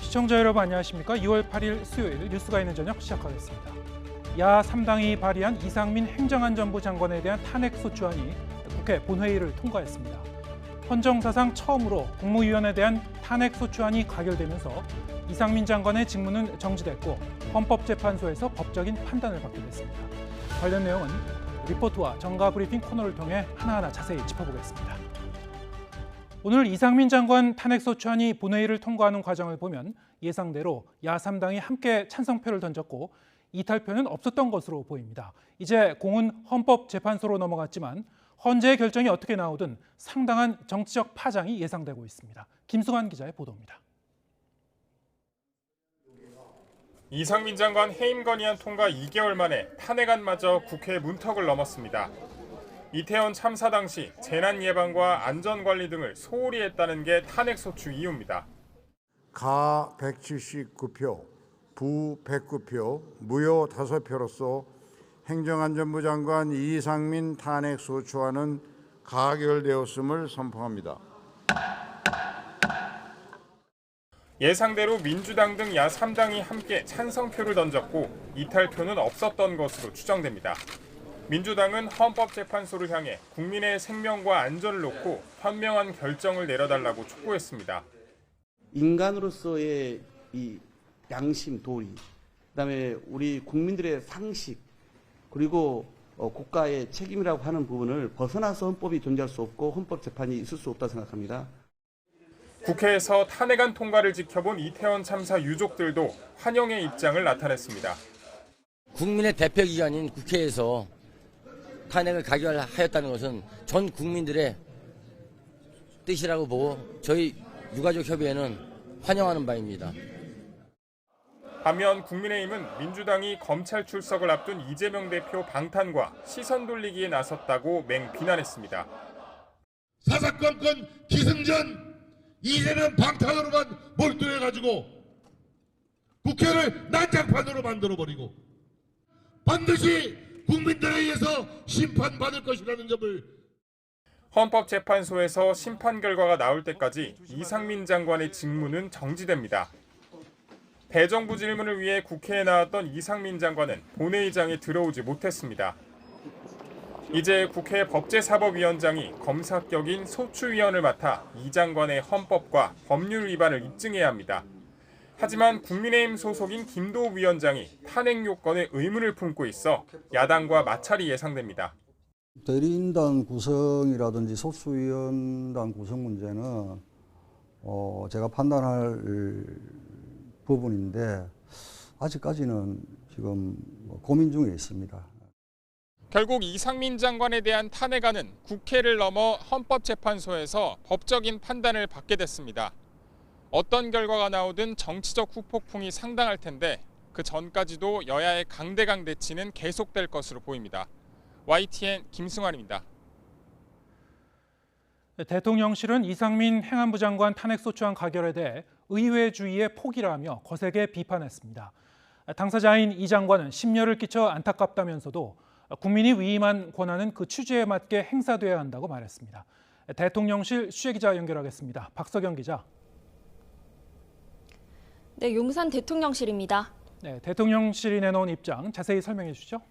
시청자 여러분 안녕하십니까? 2월 8일 수요일 뉴스가 있는 저녁 시작하겠습니다. 야 3당이 발의한 이상민 행정안전부 장관에 대한 탄핵소추안이 국회 본회의를 통과했습니다. 헌정사상 처음으로 국무위원에 대한 탄핵소추안이 가결되면서 이상민 장관의 직무는 정지됐고 헌법재판소에서 법적인 판단을 받게 됐습니다. 관련 내용은 리포트와 정가 브리핑 코너를 통해 하나하나 자세히 짚어보겠습니다. 오늘 이상민 장관 탄핵소추안이 본회의를 통과하는 과정을 보면 예상대로 야 3당이 함께 찬성표를 던졌고 이탈표는 없었던 것으로 보입니다. 이제 공은 헌법재판소로 넘어갔지만 헌재의 결정이 어떻게 나오든 상당한 정치적 파장이 예상되고 있습니다. 김승환 기자의 보도입니다. 이상민 장관 해임 건의안 통과 2개월 만에 탄핵안마저 국회 문턱을 넘었습니다. 이태원 참사 당시 재난 예방과 안전관리 등을 소홀히 했다는 게 탄핵소추 이유입니다. 가 179표, 부 109표, 무효 5표로서 행정안전부 장관 이상민 탄핵소추안은 가결되었음을 선포합니다. 예상대로 민주당 등 야 3당이 함께 찬성표를 던졌고 이탈표는 없었던 것으로 추정됩니다. 민주당은 헌법재판소를 향해 국민의 생명과 안전을 놓고 현명한 결정을 내려달라고 촉구했습니다. 인간으로서의 이 양심, 도리, 그다음에 우리 국민들의 상식, 그리고 국가의 책임이라고 하는 부분을 벗어나서 헌법이 존재할 수 없고 헌법재판이 있을 수 없다고 생각합니다. 국회에서 탄핵안 통과를 지켜본 이태원 참사 유족들도 환영의 입장을 나타냈습니다. 국민의 대표기관인 국회에서 탄핵을 가결하였다는 것은 전 국민들의 뜻이라고 보고 저희 유가족 협의회는 환영하는 바입니다. 반면 국민의힘은 민주당이 검찰 출석을 앞둔 이재명 대표 방탄과 시선 돌리기에 나섰다고 맹비난했습니다. 사사건건 기승전 이재명 방탄으로만 몰두해가지고 국회를 난장판으로 만들어버리고 반드시 국민들에 의해서 심판받을 것이라는 점을 헌법재판소에서 심판 결과가 나올 때까지 이상민 장관의 직무는 정지됩니다. 대정부 질문을 위해 국회에 나왔던 이상민 장관은 본회의장에 들어오지 못했습니다. 이제 국회 법제사법위원장이 검사격인 소추위원을 맡아 이 장관의 헌법과 법률 위반을 입증해야 합니다. 하지만 국민의힘 소속인 김도우 위원장이 탄핵 요건에 의문을 품고 있어 야당과 마찰이 예상됩니다. 대리인단 구성이라든지 소수위원단 구성 문제는 제가 판단할 부분인데 아직까지는 지금 고민 중에 있습니다. 결국 이상민 장관에 대한 탄핵안은 국회를 넘어 헌법재판소에서 법적인 판단을 받게 됐습니다. 어떤 결과가 나오든 정치적 후폭풍이 상당할 텐데 그 전까지도 여야의 강대강 대치는 계속될 것으로 보입니다. YTN 김승환입니다. 대통령실은 이상민 행안부 장관 탄핵소추안 가결에 대해 의회주의의 포기라며 거세게 비판했습니다. 당사자인 이 장관은 심려를 끼쳐 안타깝다면서도 국민이 위임한 권한은 그 취지에 맞게 행사돼야 한다고 말했습니다. 대통령실 취재기자 연결하겠습니다. 박석영 기자. 네, 용산 대통령실입니다. 네, 대통령실이 내놓은 입장 자세히 설명해 주시죠.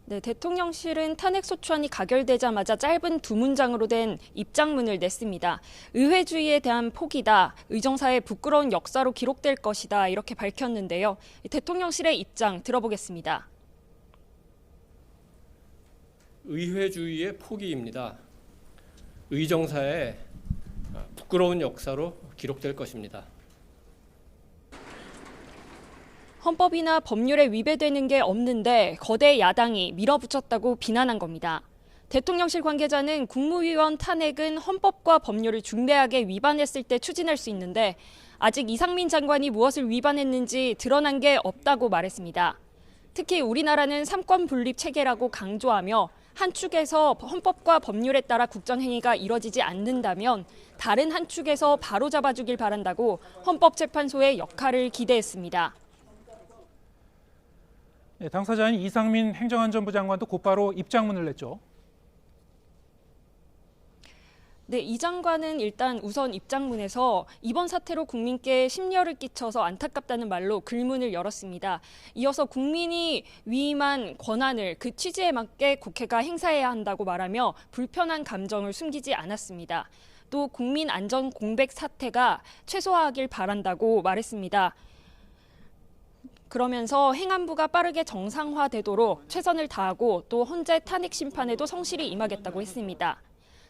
네, 대통령실은 탄핵소추안이 가결되자마자 짧은 2문장으로 된 입장문을 냈습니다. 의회주의에 대한 포기다, 의정사의 부끄러운 역사로 기록될 것이다 이렇게 밝혔는데요. 대통령실의 입장 들어보겠습니다. 의회주의의 포기입니다. 의정사의 부끄러운 역사로 기록될 것입니다. 헌법이나 법률에 위배되는 게 없는데 거대 야당이 밀어붙였다고 비난한 겁니다. 대통령실 관계자는 국무위원 탄핵은 헌법과 법률을 중대하게 위반했을 때 추진할 수 있는데 아직 이상민 장관이 무엇을 위반했는지 드러난 게 없다고 말했습니다. 특히 우리나라는 삼권 분립 체계라고 강조하며 한 축에서 헌법과 법률에 따라 국정행위가 이뤄지지 않는다면 다른 한 축에서 바로잡아주길 바란다고 헌법재판소의 역할을 기대했습니다. 네, 당사자인 이상민 행정안전부 장관도 곧바로 입장문을 냈죠. 네, 이 장관은 일단 우선 입장문에서 이번 사태로 국민께 심려를 끼쳐서 안타깝다는 말로 글문을 열었습니다. 이어서 국민이 위임한 권한을 그 취지에 맞게 국회가 행사해야 한다고 말하며 불편한 감정을 숨기지 않았습니다. 또 국민 안전 공백 사태가 최소화하길 바란다고 말했습니다. 그러면서 행안부가 빠르게 정상화되도록 최선을 다하고 또 헌재 탄핵 심판에도 성실히 임하겠다고 했습니다.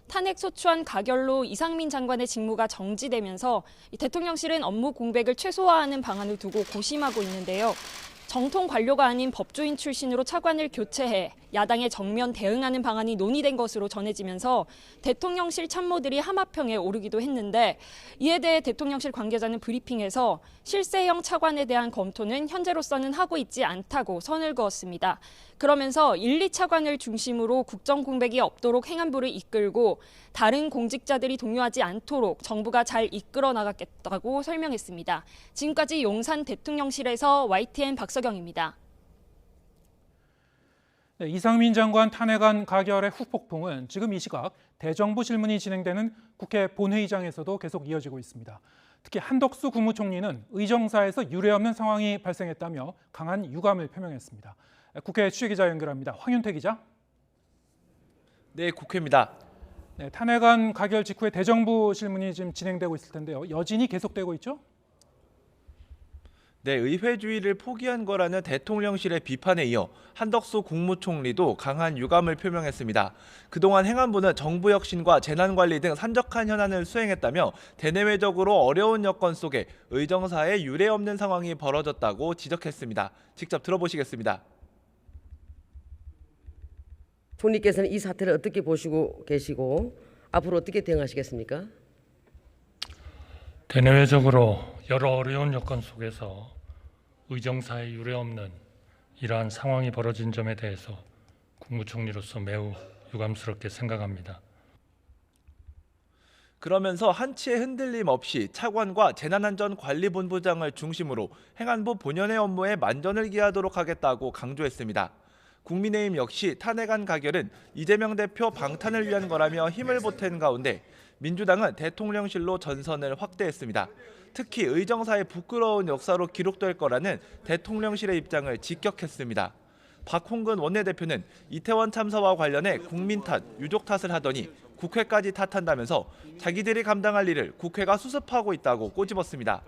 탄핵 소추안 가결로 이상민 장관의 직무가 정지되면서 대통령실은 업무 공백을 최소화하는 방안을 두고 고심하고 있는데요. 정통 관료가 아닌 법조인 출신으로 차관을 교체해 야당의 정면 대응하는 방안이 논의된 것으로 전해지면서 대통령실 참모들이 하마평에 오르기도 했는데 이에 대해 대통령실 관계자는 브리핑에서 실세형 차관에 대한 검토는 현재로서는 하고 있지 않다고 선을 그었습니다. 그러면서 1, 2차관을 중심으로 국정 공백이 없도록 행안부를 이끌고 다른 공직자들이 동요하지 않도록 정부가 잘 이끌어 나가겠다고 설명했습니다. 지금까지 용산 대통령실에서 YTN 박서경입니다. 네, 이상민 장관 탄핵안 가결의 후폭풍은 지금 이 시각 대정부 질문이 진행되는 국회 본회의장에서도 계속 이어지고 있습니다. 특히 한덕수 국무총리는 의정사에서 유례없는 상황이 발생했다며 강한 유감을 표명했습니다. 국회 취재기자 연결합니다. 황윤태 기자. 네, 국회입니다. 네, 탄핵안 가결 직후에 대정부 질문이 지금 진행되고 있을 텐데요. 여진이 계속되고 있죠? 네, 의회주의를 포기한 거라는 대통령실의 비판에 이어 한덕수 국무총리도 강한 유감을 표명했습니다. 그동안 행안부는 정부 혁신과 재난관리 등 산적한 현안을 수행했다며 대내외적으로 어려운 여건 속에 의정사에 유례없는 상황이 벌어졌다고 지적했습니다. 직접 들어보시겠습니다. 총리께서는 이 사태를 어떻게 보시고 계시고 앞으로 어떻게 대응하시겠습니까? 대내외적으로 여러 어려운 여건 속에서 의정사에 유례없는 이러한 상황이 벌어진 점에 대해서 국무총리로서 매우 유감스럽게 생각합니다. 그러면서 한치의 흔들림 없이 차관과 재난안전관리본부장을 중심으로 행안부 본연의 업무에 만전을 기하도록 하겠다고 강조했습니다. 국민의힘 역시 탄핵안 가결은 이재명 대표 방탄을 위한 거라며 힘을 보탠 가운데 민주당은 대통령실로 전선을 확대했습니다. 특히 의정사의 부끄러운 역사로 기록될 거라는 대통령실의 입장을 직격했습니다. 박홍근 원내대표는 이태원 참사와 관련해 국민 탓, 유족 탓을 하더니 국회까지 탓한다면서 자기들이 감당할 일을 국회가 수습하고 있다고 꼬집었습니다.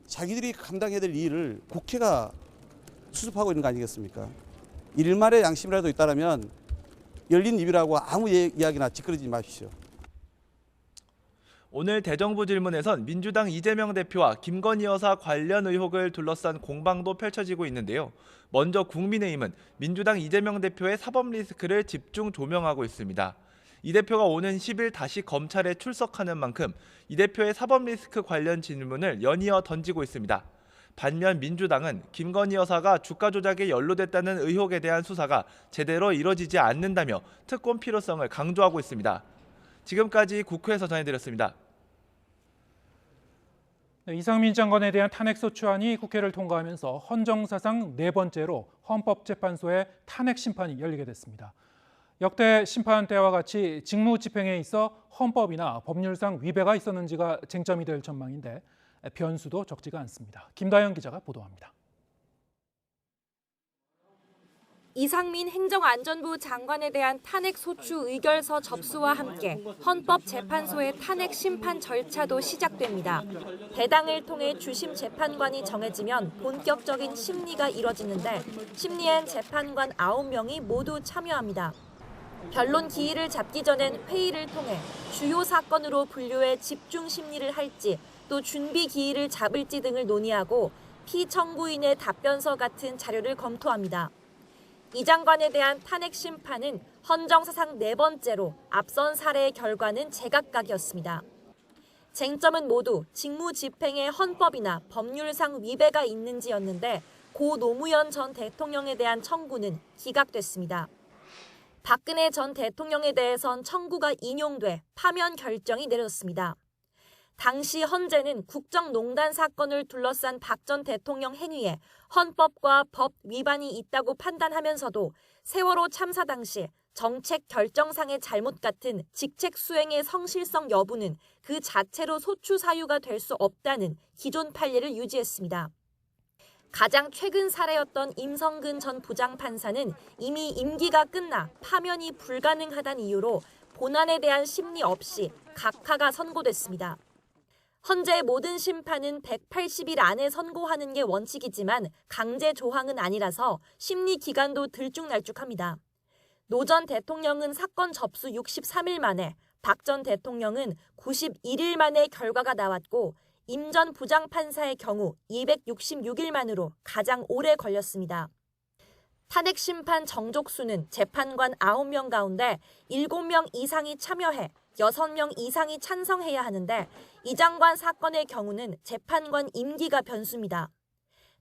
자기들이 감당해야 될 일을 국회가 수습하고 있는 거 아니겠습니까? 일말의 양심이라도 있다면 열린 입이라고 아무 이야기나 찌끄러지지 마십시오. 오늘 대정부 질문에선 민주당 이재명 대표와 김건희 여사 관련 의혹을 둘러싼 공방도 펼쳐지고 있는데요. 먼저 국민의힘은 민주당 이재명 대표의 사법 리스크를 집중 조명하고 있습니다. 이 대표가 오는 10일 다시 검찰에 출석하는 만큼 이 대표의 사법 리스크 관련 질문을 연이어 던지고 있습니다. 반면 민주당은 김건희 여사가 주가 조작에 연루됐다는 의혹에 대한 수사가 제대로 이뤄지지 않는다며 특검 필요성을 강조하고 있습니다. 지금까지 국회에서 전해드렸습니다. 네, 이상민 장관에 대한 탄핵소추안이 국회를 통과하면서 헌정사상 4번째로 헌법재판소의 탄핵 심판이 열리게 됐습니다. 역대 심판 때와 같이 직무집행에 있어 헌법이나 법률상 위배가 있었는지가 쟁점이 될 전망인데 변수도 적지가 않습니다. 김다영 기자가 보도합니다. 이상민 행정안전부 장관에 대한 탄핵소추 의결서 접수와 함께 헌법재판소의 탄핵 심판 절차도 시작됩니다. 배당을 통해 주심 재판관이 정해지면 본격적인 심리가 이뤄지는데 심리엔 재판관 9명이 모두 참여합니다. 변론 기일을 잡기 전엔 회의를 통해 주요 사건으로 분류해 집중 심리를 할지 또 준비 기일을 잡을지 등을 논의하고 피청구인의 답변서 같은 자료를 검토합니다. 이 장관에 대한 탄핵 심판은 헌정사상 4번째로 앞선 사례의 결과는 제각각이었습니다. 쟁점은 모두 직무 집행에 헌법이나 법률상 위배가 있는지였는데 고 노무현 전 대통령에 대한 청구는 기각됐습니다. 박근혜 전 대통령에 대해선 청구가 인용돼 파면 결정이 내려졌습니다. 당시 헌재는 국정농단 사건을 둘러싼 박 전 대통령 행위에 헌법과 법 위반이 있다고 판단하면서도 세월호 참사 당시 정책 결정상의 잘못 같은 직책 수행의 성실성 여부는 그 자체로 소추 사유가 될 수 없다는 기존 판례를 유지했습니다. 가장 최근 사례였던 임성근 전 부장판사는 이미 임기가 끝나 파면이 불가능하다는 이유로 본안에 대한 심리 없이 각하가 선고됐습니다. 헌재 모든 심판은 180일 안에 선고하는 게 원칙이지만 강제 조항은 아니라서 심리 기간도 들쭉날쭉합니다. 노 전 대통령은 사건 접수 63일 만에, 박 전 대통령은 91일 만에 결과가 나왔고 임 전 부장판사의 경우 266일 만으로 가장 오래 걸렸습니다. 탄핵 심판 정족수는 재판관 9명 가운데 7명 이상이 참여해 6명 이상이 찬성해야 하는데 이 장관 사건의 경우는 재판관 임기가 변수입니다.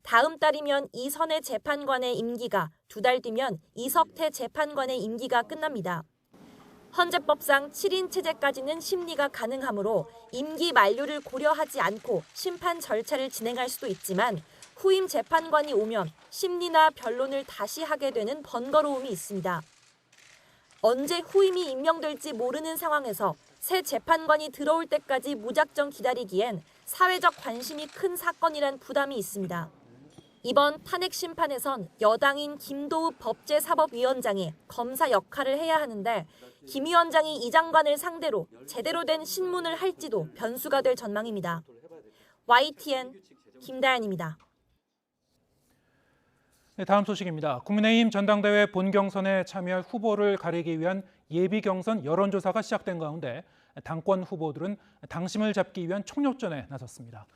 다음 달이면 이선의 재판관의 임기가, 2달 뒤면 이석태 재판관의 임기가 끝납니다. 헌재법상 7인 체제까지는 심리가 가능하므로 임기 만료를 고려하지 않고 심판 절차를 진행할 수도 있지만 후임 재판관이 오면 심리나 변론을 다시 하게 되는 번거로움이 있습니다. 언제 후임이 임명될지 모르는 상황에서 새 재판관이 들어올 때까지 무작정 기다리기엔 사회적 관심이 큰 사건이란 부담이 있습니다. 이번 탄핵 심판에선 여당인 김도읍 법제사법위원장이 검사 역할을 해야 하는데 김 위원장이 이 장관을 상대로 제대로 된 신문을 할지도 변수가 될 전망입니다. YTN 김다연입니다. 네, 다음 소식입니다. 국민의힘 전당대회 본경선에 참여할 후보를 가리기 위한 예비경선 여론조사가 시작된 가운데 당권 후보들은 당심을 잡기 위한 총력전에 나섰습니다.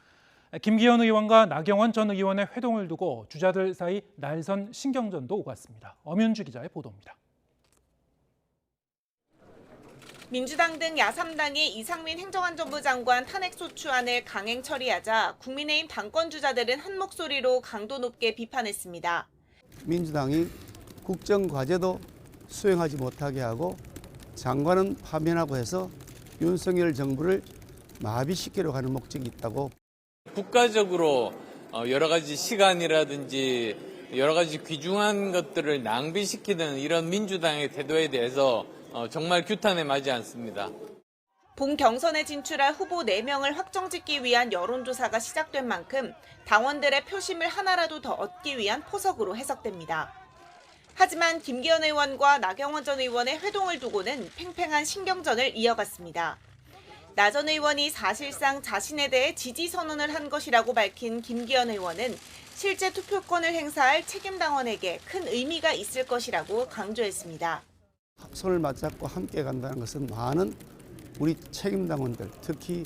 김기현 의원과 나경원 전 의원의 회동을 두고 주자들 사이 날선 신경전도 오갔습니다. 엄윤주 기자의 보도입니다. 민주당 등 야3당이 이상민 행정안전부 장관 탄핵소추안을 강행 처리하자 국민의힘 당권 주자들은 한 목소리로 강도 높게 비판했습니다. 민주당이 국정과제도 수행하지 못하게 하고 장관은 파면하고 해서 윤석열 정부를 마비시키려고 하는 목적이 있다고. 국가적으로 여러 가지 시간이라든지 여러 가지 귀중한 것들을 낭비시키는 이런 민주당의 태도에 대해서 정말 규탄에 맞지 않습니다. 본 경선에 진출할 후보 4명을 확정짓기 위한 여론조사가 시작된 만큼 당원들의 표심을 하나라도 더 얻기 위한 포석으로 해석됩니다. 하지만 김기현 의원과 나경원 전 의원의 회동을 두고는 팽팽한 신경전을 이어갔습니다. 나 전 의원이 사실상 자신에 대해 지지 선언을 한 것이라고 밝힌 김기현 의원은 실제 투표권을 행사할 책임 당원에게 큰 의미가 있을 것이라고 강조했습니다. 손을 맞잡고 함께 간다는 것은 많은 우리 책임 당원들, 특히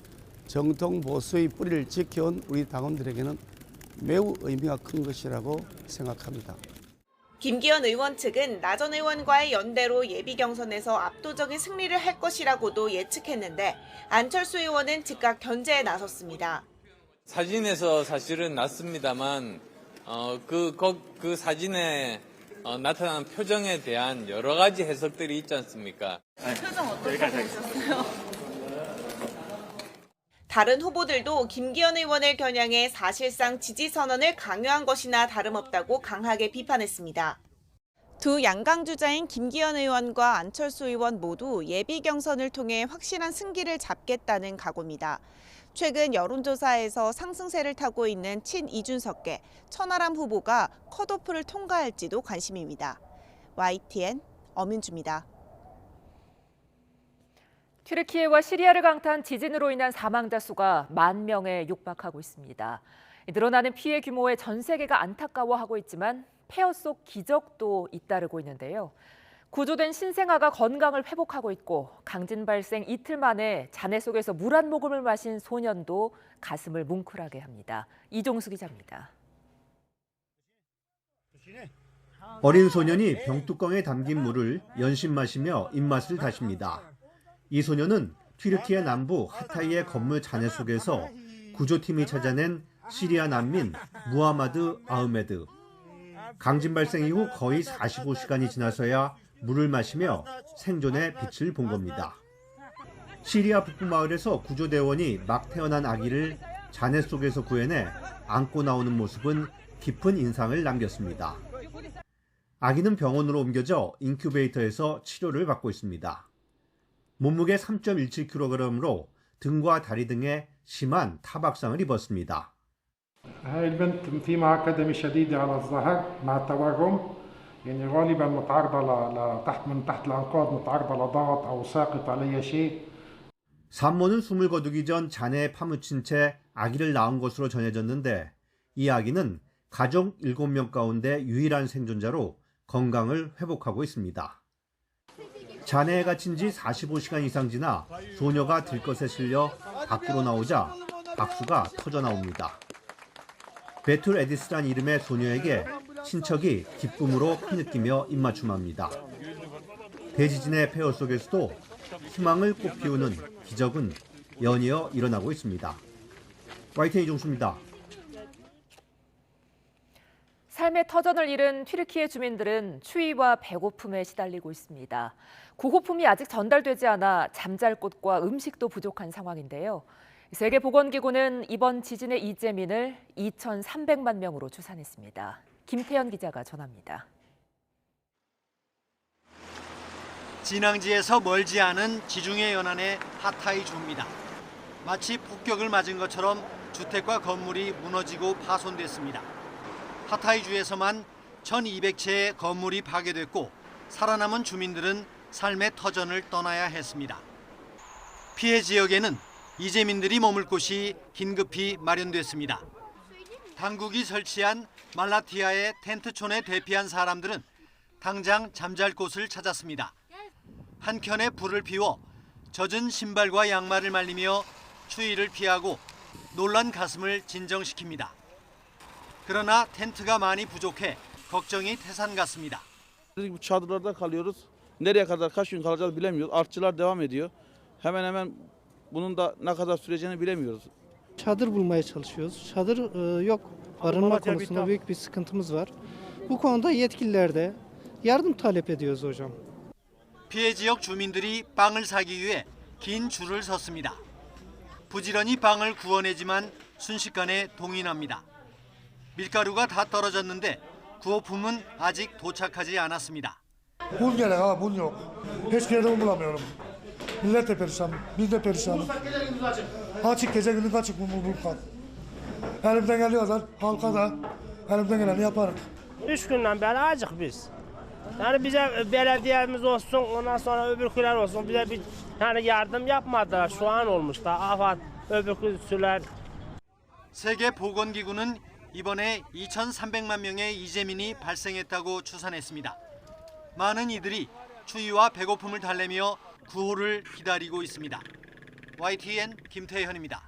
정통 보수의 뿌리를 지켜온 우리 당원들에게는 매우 의미가 큰 것이라고 생각합니다. 김기현 의원 측은 나 전 의원과의 연대로 예비 경선에서 압도적인 승리를 할 것이라고도 예측했는데 안철수 의원은 즉각 견제에 나섰습니다. 사진에서 사실은 났습니다만 그 사진에 나타난 표정에 대한 여러 가지 해석들이 있지 않습니까? 표정 어떻게 보셨어요? 다른 후보들도 김기현 의원을 겨냥해 사실상 지지 선언을 강요한 것이나 다름없다고 강하게 비판했습니다. 두 양강 주자인 김기현 의원과 안철수 의원 모두 예비 경선을 통해 확실한 승기를 잡겠다는 각오입니다. 최근 여론조사에서 상승세를 타고 있는 친 이준석계, 천하람 후보가 컷오프를 통과할지도 관심입니다. YTN 엄윤주입니다. 튀르키예와 시리아를 강타한 지진으로 인한 사망자 수가 10,000명에 육박하고 있습니다. 늘어나는 피해 규모에 전 세계가 안타까워하고 있지만 폐허 속 기적도 잇따르고 있는데요. 구조된 신생아가 건강을 회복하고 있고 강진 발생 이틀 만에 잔해 속에서 물 한 모금을 마신 소년도 가슴을 뭉클하게 합니다. 이종수 기자입니다. 어린 소년이 병뚜껑에 담긴 물을 연신 마시며 입맛을 다십니다. 이 소년은 튀르키예 남부 하타이의 건물 잔해 속에서 구조팀이 찾아낸 시리아 난민 무하마드 아흐메드. 강진 발생 이후 거의 45시간이 지나서야 물을 마시며 생존의 빛을 본 겁니다. 시리아 북부 마을에서 구조대원이 막 태어난 아기를 잔해 속에서 구해내 안고 나오는 모습은 깊은 인상을 남겼습니다. 아기는 병원으로 옮겨져 인큐베이터에서 치료를 받고 있습니다. 몸무게 3.17kg으로 등과 다리 등에 심한 타박상을 입었습니다. هاي البنت في معها كدمة شديدة على الظهر مع التوجم يعني غالبا متعرضة من تحت الأنقاض متعرضة لضغط أو ساقط عليها شيء. 산모는 숨을 거두기 전 잔해에 파묻힌 채 아기를 낳은 것으로 전해졌는데 이 아기는 가족 7명 가운데 유일한 생존자로 건강을 회복하고 있습니다. 잔해에 갇힌 지 45시간 이상 지나 소녀가 들것에 실려 밖으로 나오자 박수가 터져 나옵니다. 베툴 에디스란 이름의 소녀에게 친척이 기쁨으로 흐느끼며 입맞춤합니다. 대지진의 폐허 속에서도 희망을 꽃피우는 기적은 연이어 일어나고 있습니다. YTN 이종수입니다. 삶의 터전을 잃은 튀르키예 주민들은 추위와 배고픔에 시달리고 있습니다. 구호품이 아직 전달되지 않아 잠잘 곳과 음식도 부족한 상황인데요. 세계보건기구는 이번 지진의 이재민을 2,300만 명으로 추산했습니다. 김태현 기자가 전합니다. 진앙지에서 멀지 않은 지중해 연안의 하타이주입니다. 마치 폭격을 맞은 것처럼 주택과 건물이 무너지고 파손됐습니다. 하타이주에서만 1,200채의 건물이 파괴됐고 살아남은 주민들은 삶의 터전을 떠나야 했습니다. 피해 지역에는 이재민들이 머물 곳이 긴급히 마련됐습니다. 당국이 설치한 말라티아의 텐트촌에 대피한 사람들은 당장 잠잘 곳을 찾았습니다. 한 켠에 불을 피워 젖은 신발과 양말을 말리며 추위를 피하고 놀란 가슴을 진정시킵니다. 그러나 텐트가 많이 부족해 걱정이 태산 같습니다. Çadırlarda kalıyoruz. Nereye kadar kaç gün kalacağız bilemiyoruz. Artçılar devam ediyor. Hemen bunun da ne kadar süreceğini bilemiyoruz. Çadır bulmaya çalışıyoruz. Çadır yok. Barınma konusunda büyük bir sıkıntımız var. Bu konuda yetkililer de yardım talep ediyoruz hocam. 피해 지역 주민들이 빵을 사기 위해 긴 줄을 섰습니다. 부지런히 빵을 구워내지만 순식간에 동인합니다. 밀가루가 다 떨어졌는데 구호품은 아직 도착하지 않았습니다. Un gerek ama bun yok. Hiçbir yerde un bulamıyorum. Millet de perişan, biz de perişanız. Açık gece gündüz açık bu kat. Elimden geliyorlar, halka da elimden geleni yaparım. 3 günden beri acık biz. Yani bize belediyemiz olsun, ondan sonra öbürküler olsun bize bir yani yardım yapmadılar. Şu an olmuş da afat öbürküler. 세계보건기구는 이번에 2,300만 명의 이재민이 발생했다고 추산했습니다. 많은 이들이 추위와 배고픔을 달래며 구호를 기다리고 있습니다. YTN 김태현입니다.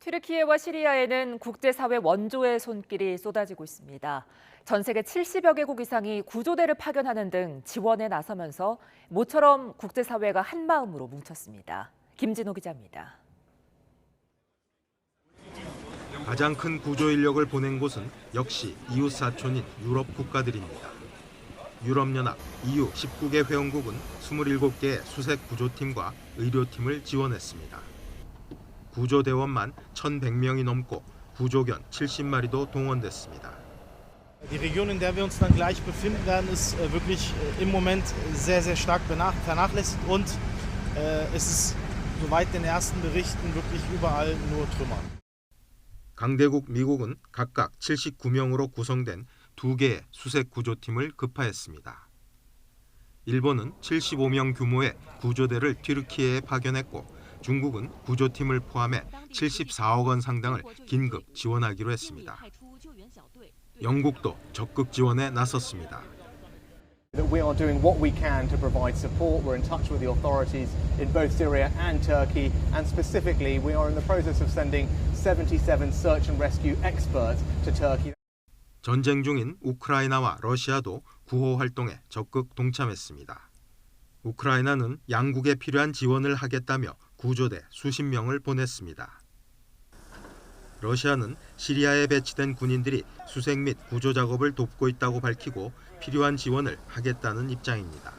튀르키예와 시리아에는 국제사회 원조의 손길이 쏟아지고 있습니다. 전 세계 70여 개국 이상이 구조대를 파견하는 등 지원에 나서면서 모처럼 국제사회가 한마음으로 뭉쳤습니다. 김진호 기자입니다. 가장 큰 구조 인력을 보낸 곳은 역시 이웃 사촌인 유럽 국가들입니다. 유럽연합 EU 19개 회원국은 27개의 수색 구조팀과 의료팀을 지원했습니다. 구조대원만 1,100명이 넘고 구조견 70마리도 동원됐습니다. Die Region, in der wir uns dann gleich befinden werden, ist wirklich im Moment sehr, sehr stark vernachlässigt und es ist soweit den ersten Berichten wirklich überall nur Trümmer. 강대국 미국은 각각 79명으로 구성된 2개의 수색 구조팀을 급파했습니다. 일본은 75명 규모의 구조대를 튀르키예에 파견했고 중국은 구조팀을 포함해 74억 원 상당을 긴급 지원하기로 했습니다. 영국도 적극 지원에 나섰습니다. We are doing what we can to provide support. We're in touch with the authorities in both Syria and Turkey, and specifically, we are in the process of sending 77 search and rescue experts to Turkey. 전쟁 중인 우크라이나와 러시아도 구호 활동에 적극 동참했습니다. 우크라이나는 양국에 필요한 지원을 하겠다며 구조대 수십 명을 보냈습니다. 러시아는 시리아에 배치된 군인들이 수색 및 구조 작업을 돕고 있다고 밝히고 필요한 지원을 하겠다는 입장입니다.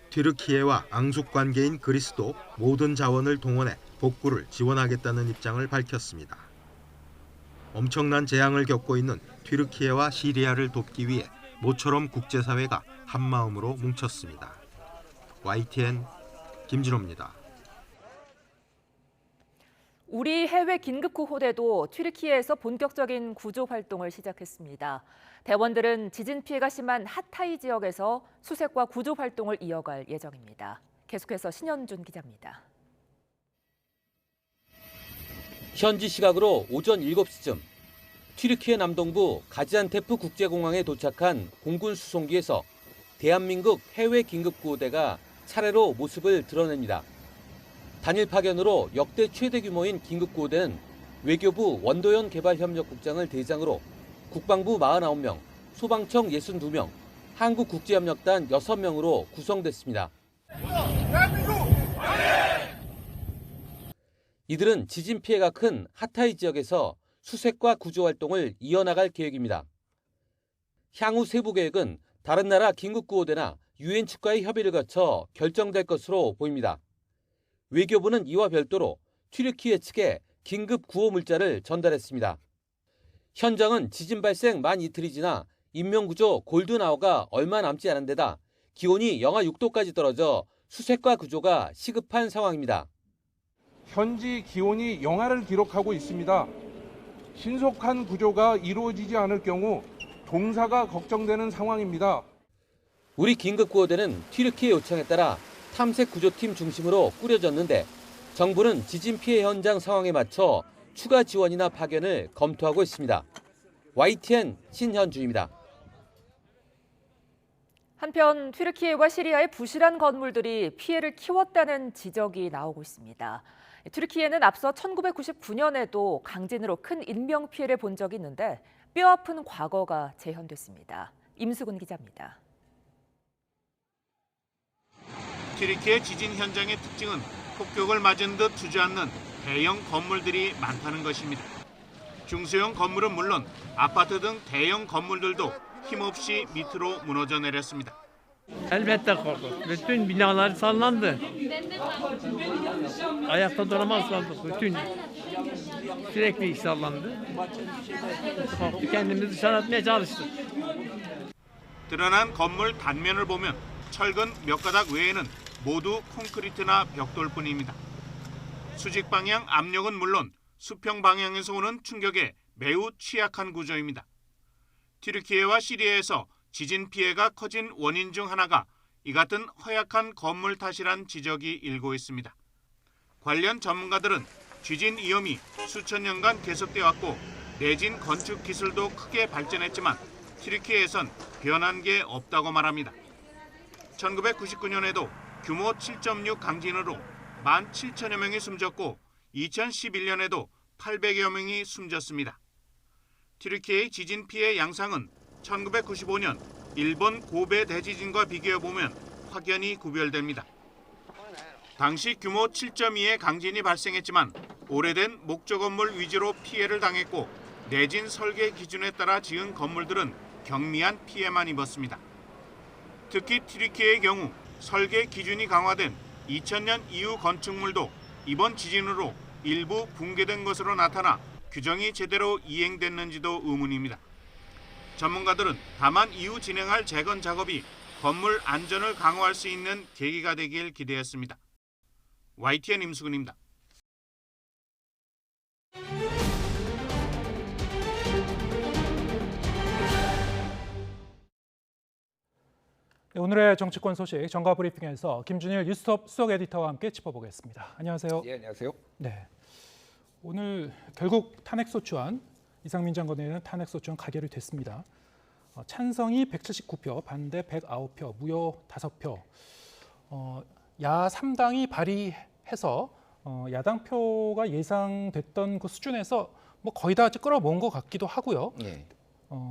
튀르키예와 앙숙 관계인 그리스도 모든 자원을 동원해 복구를 지원하겠다는 입장을 밝혔습니다. 엄청난 재앙을 겪고 있는 튀르키예와 시리아를 돕기 위해 모처럼 국제사회가 한마음으로 뭉쳤습니다. YTN 김진호입니다. 우리 해외 긴급구호대도 튀르키예에서 본격적인 구조 활동을 시작했습니다. 대원들은 지진 피해가 심한 하타이 지역에서 수색과 구조 활동을 이어갈 예정입니다. 계속해서 신현준 기자입니다. 현지 시각으로 오전 7시쯤 튀르키예 남동부 가지안테프 국제공항에 도착한 공군 수송기에서 대한민국 해외 긴급구호대가 차례로 모습을 드러냅니다. 단일 파견으로 역대 최대 규모인 긴급구호대는 외교부 원도연 개발협력국장을 대상으로 국방부 49명, 소방청 62명, 한국국제협력단 6명으로 구성됐습니다. 이들은 지진 피해가 큰 하타이 지역에서 수색과 구조 활동을 이어나갈 계획입니다. 향후 세부 계획은 다른 나라 긴급구호대나 유엔 측과의 협의를 거쳐 결정될 것으로 보입니다. 외교부는 이와 별도로 튀르키예 측에 긴급 구호 물자를 전달했습니다. 현장은 지진 발생 만 이틀이 지나 인명구조 골든아워가 얼마 남지 않은 데다 기온이 영하 6도까지 떨어져 수색과 구조가 시급한 상황입니다. 현지 기온이 영하를 기록하고 있습니다. 신속한 구조가 이루어지지 않을 경우 동사가 걱정되는 상황입니다. 우리 긴급구호대는 튀르키예 요청에 따라 탐색구조팀 중심으로 꾸려졌는데 정부는 지진 피해 현장 상황에 맞춰 추가 지원이나 파견을 검토하고 있습니다. YTN 신현주입니다. 한편 튀르키예와 시리아의 부실한 건물들이 피해를 키웠다는 지적이 나오고 있습니다. 튀르키예는 앞서 1999년에도 강진으로 큰 인명 피해를 본 적이 있는데 뼈아픈 과거가 재현됐습니다. 임수근 기자입니다. 튀르키예 지진 현장의 특징은 폭격을 맞은 듯 주저앉는 대형 건물들이 많다는 것입니다. 중소형 건물은 물론 아파트 등 대형 건물들도 힘없이 밑으로 무너져 내렸습니다. Elbette korktuk. Bütün binalar sallandı. Ayakta duramazdık. Bütün sürekli sallandı. Korktuk, kendimizi dışarı atmaya çalıştık. 드러난 건물 단면을 보면 철근 몇 가닥 외에는 모두 콘크리트나 벽돌뿐입니다. 수직 방향 압력은 물론 수평 방향에서 오는 충격에 매우 취약한 구조입니다. 튀르키예와 시리아에서 지진 피해가 커진 원인 중 하나가 이 같은 허약한 건물 탓이란 지적이 일고 있습니다. 관련 전문가들은 지진 위험이 수천 년간 계속돼 왔고 내진 건축 기술도 크게 발전했지만 튀르키예에선 변한 게 없다고 말합니다. 1999년에도 규모 7.6 강진으로 17,000여 명이 숨졌고 2011년에도 800여 명이 숨졌습니다. 튀르키예의 지진 피해 양상은 1995년 일본 고베 대지진과 비교해보면 확연히 구별됩니다. 당시 규모 7.2의 강진이 발생했지만 오래된 목조 건물 위주로 피해를 당했고 내진 설계 기준에 따라 지은 건물들은 경미한 피해만 입었습니다. 특히 튀르키예의 경우 설계 기준이 강화된 2000년 이후 건축물도 이번 지진으로 일부 붕괴된 것으로 나타나 규정이 제대로 이행됐는지도 의문입니다. 전문가들은 다만 이후 진행할 재건 작업이 건물 안전을 강화할 수 있는 계기가 되길 기대했습니다. YTN 임수근입니다. 네, 오늘의 정치권 소식 정가 브리핑에서 김준일 뉴스톱 수석 에디터와 함께 짚어보겠습니다. 안녕하세요. 예, 안녕하세요. 네, 오늘 결국 탄핵소추안 이상민 장관에 대한 탄핵소추안 가결이 됐습니다. 찬성이 179표, 반대 109표, 무효 5표. 야 3당이 발의해서 야당 표가 예상됐던 그 수준에서 뭐 거의 다 끌어모은 것 같기도 하고요. 예.